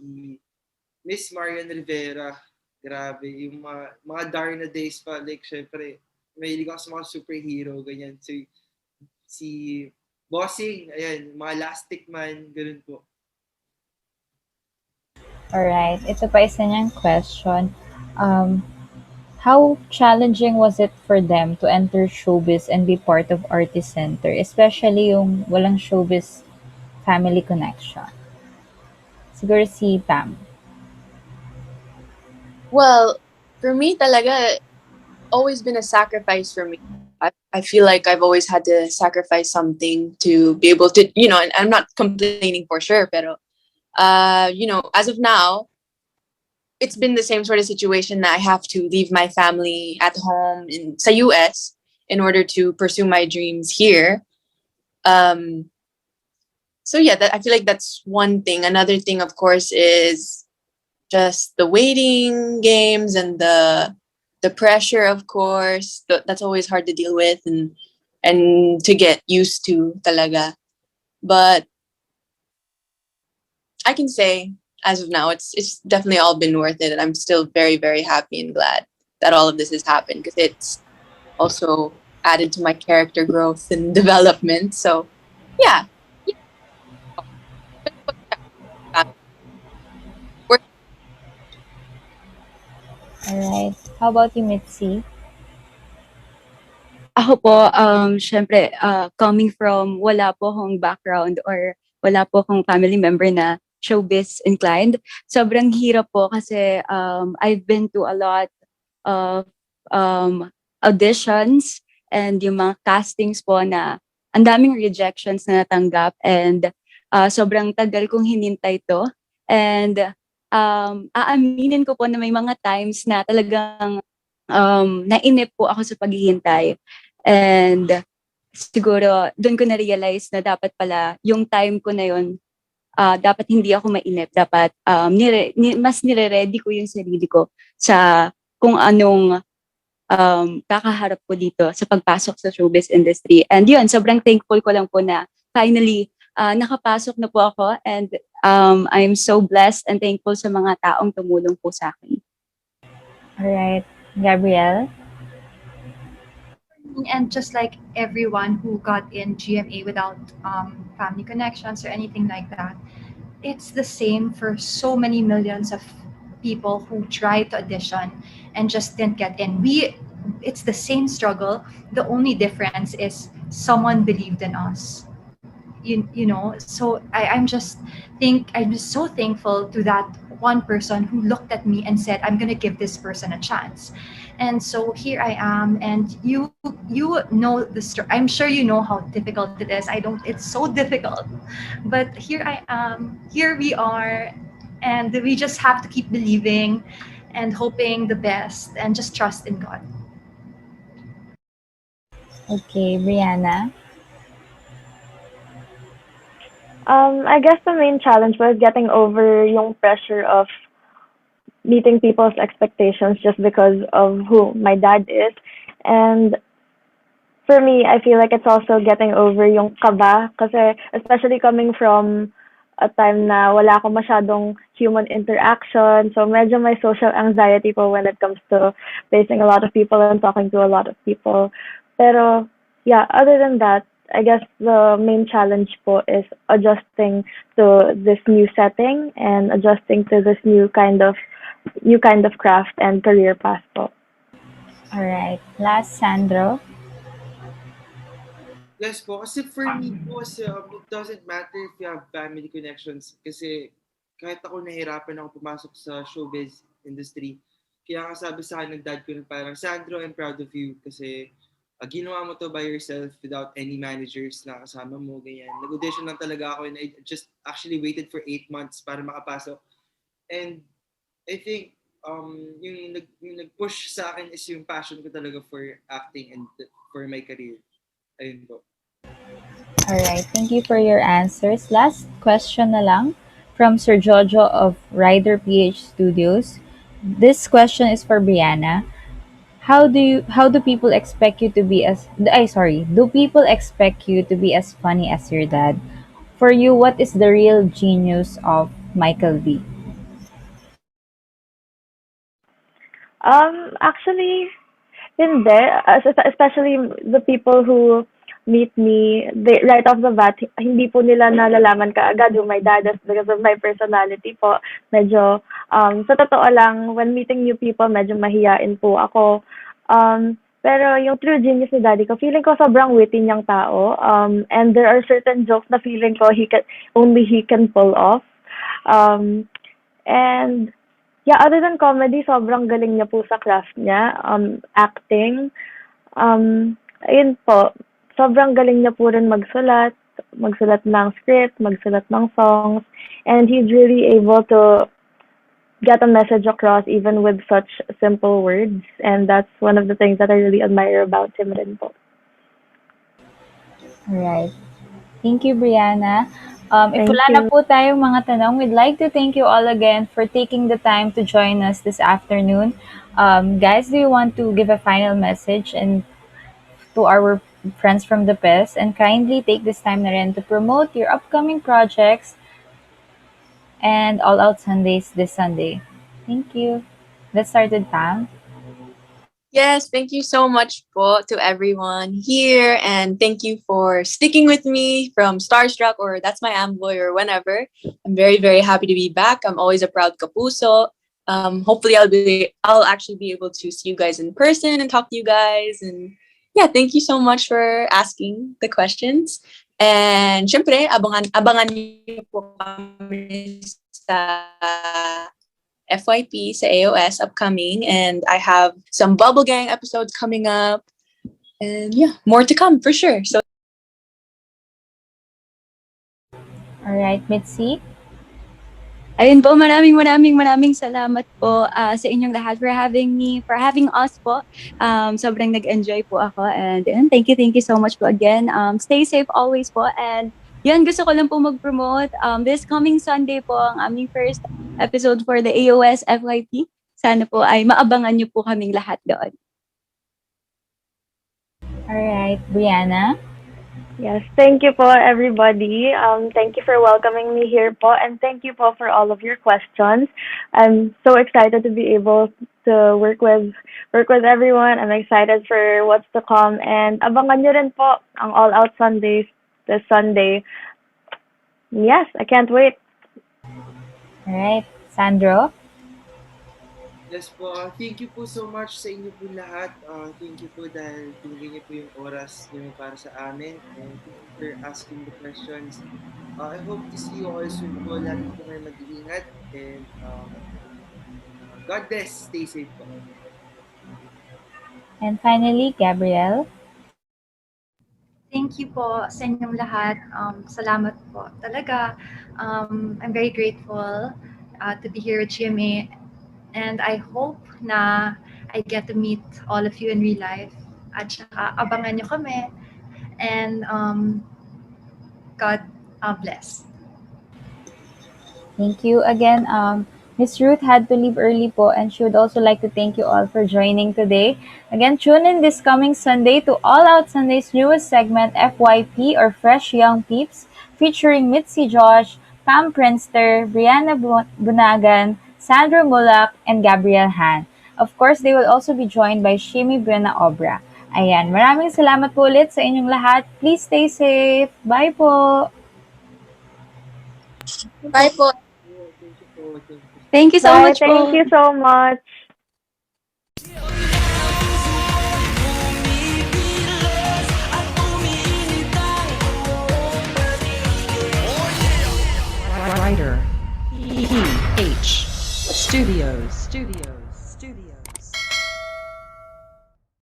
G: Miss Marian Rivera, grabe, yung mga Darna days pa, like, syempre, mahilig ako sa mga superhero, ganyan. Si Bossing, ayan, mga Elastic Man, ganun po.
I: Alright, ito pa isa niyang question. How challenging was it for them to enter showbiz and be part of Artist Center, especially yung walang showbiz family connection? Siguro si Pam.
C: Well, for me talaga, always been a sacrifice for me. I feel like I've always had to sacrifice something to be able to, and I'm not complaining for sure, pero, as of now, it's been the same sort of situation that I have to leave my family at home in sa US in order to pursue my dreams here. So yeah, I feel like that's one thing. Another thing, of course, is just the waiting games and the pressure, of course. That's always hard to deal with and to get used to talaga. But I can say, as of now, it's definitely all been worth it, and I'm still very, very happy and glad that all of this has happened because it's also added to my character growth and development. So, yeah.
I: Alright. How about you, Mitzi?
D: Ako po, syempre, coming from wala po akong background or wala po akong family member na showbiz inclined, sobrang hirap po kasi I've been to a lot of auditions and yung mga castings po na ang daming rejections na natanggap and sobrang tagal kong hinintay to. And aaminin ko po na may mga times na talagang nainip po ako sa paghihintay. And siguro doon ko na-realize na dapat pala yung time ko na yun, dapat hindi ako mainip. Dapat mas nire-ready ko yung sarili ko sa kung anong kakaharap ko dito sa pagpasok sa showbiz industry. And yun, sobrang thankful ko lang po na finally nakapasok na po ako and I'm so blessed and thankful sa mga taong tumulong po sa akin.
I: Alright. Gabrielle?
H: And just like everyone who got in GMA without family connections or anything like that, it's the same for so many millions of people who tried to audition and just didn't get in. It's the same struggle. The only difference is someone believed in us. So I'm just so thankful to that one person who looked at me and said, I'm gonna give this person a chance. And so here I am, and you know I'm sure you know how difficult it is. It's so difficult, but here I am, here we are, and we just have to keep believing and hoping the best and just trust in God.
I: Okay, Brianna?
F: I guess the main challenge was getting over yung pressure of meeting people's expectations just because of who my dad is. And for me, I feel like it's also getting over yung kaba kasi especially coming from a time na wala akong masyadong human interaction. So medyo may social anxiety po when it comes to facing a lot of people and talking to a lot of people. Pero yeah, other than that, I guess the main challenge po is adjusting to this new setting and adjusting to this new kind of craft and career path po.
I: All right. Last, Sandro.
G: Yes po, kasi for me po, it doesn't matter if you have family connections kasi kahit ako nahirapan ako pumasok sa showbiz industry. Kaya nga sabi sa akin ng dad ko na parang, Sandro, I'm proud of you kasi ginawa mo to by yourself without any managers na kasama mo, ganyan. Nag-audition lang talaga ako and I just actually waited for 8 months para makapasok. And I think yung nag-push sa akin is yung passion ko talaga for acting and for my career. Ayun po.
I: Alright, thank you for your answers. Last question na lang from Sir Jojo of Rider PH Studios. This question is for Brianna. How do people expect you to be as do people expect you to be as funny as your dad? For you, what is the real genius of Michael V?
F: Actually, hindi. Especially the people who meet me, they, right off the bat, hindi po nila nalalaman kaagad who my dad is because of my personality po. Medyo, sa totoo lang, when meeting new people, medyo mahiyain po ako. Pero yung true genius ni daddy ko, feeling ko sobrang witty niyang tao. And there are certain jokes na feeling ko only he can pull off. And yeah, other than comedy, sobrang galing niya po sa craft niya. Acting. Ayun po, sobrang galing niya po rin magsulat ng script, magsulat ng songs, and he's really able to get a message across even with such simple words, and that's one of the things that I really admire about him rin po.
I: Alright. Thank you, Brianna. If
F: Thank
I: wala
F: you.
I: na po tayong mga tanong, we'd like to thank you all again for taking the time to join us this afternoon. Guys, do you want to give a final message and to our friends from the PES, and kindly take this time na rin to promote your upcoming projects and All Out Sundays this Sunday. Thank you. Let's start with Pam.
C: Yes, thank you so much po to everyone here, and thank you for sticking with me from Starstruck or That's My Amboy or whenever. I'm very, very happy to be back. I'm always a proud kapuso. Hopefully I'll actually be able to see you guys in person and talk to you guys. And yeah, thank you so much for asking the questions. And syempre, abangan niyo po kami sa FYP sa AOS upcoming, and I have some Bubble Gang episodes coming up, and yeah, more to come for sure. So,
I: all right, Mitzi.
D: Ayun po, maraming salamat po sa inyong lahat for having us po. Sobrang nag-enjoy po ako, and thank you so much po again. Stay safe always po, and yun, gusto ko lang po mag-promote. This coming Sunday po ang aming first episode for the AOS FYP. Sana po ay maabangan niyo po kaming lahat doon.
I: Alright, Brianna.
F: Yes, thank you po everybody. Thank you for welcoming me here po, and thank you po for all of your questions. I'm so excited to be able to work with everyone. I'm excited for what's to come, and abangan nyo rin po ang All Out Sundays this Sunday. Yes, I can't wait.
I: Alright, Sandro.
G: Yes po, thank you po so much sa inyo po lahat. Thank you po dahil binigay niyo po yung oras niyo para sa amin. And thank you for asking the questions. I hope to see you all soon po. Lagi po kayo mag-iingat. And God bless. Stay safe po.
I: And finally, Gabrielle.
H: Thank you po sa inyong lahat. Salamat po. Talaga, I'm very grateful to be here at GMA. And I hope na I get to meet all of you in real life. At saka abangan nyo kami. And God bless.
I: Thank you again. Miss Ruth had to leave early po, and she would also like to thank you all for joining today. Again, tune in this coming Sunday to All Out Sunday's newest segment, FYP or Fresh Young Peeps, featuring Mitzi Josh, Pam Prinster, Brianna Bunagan, Sandro Muhlach, and Gabrielle Hahn. Of course, they will also be joined by Shimi Buena Obra. Ayan, maraming salamat po ulit sa inyong lahat. Please stay safe. Bye po!
C: Bye po!
D: Thank you so much po.
F: Thank you so much.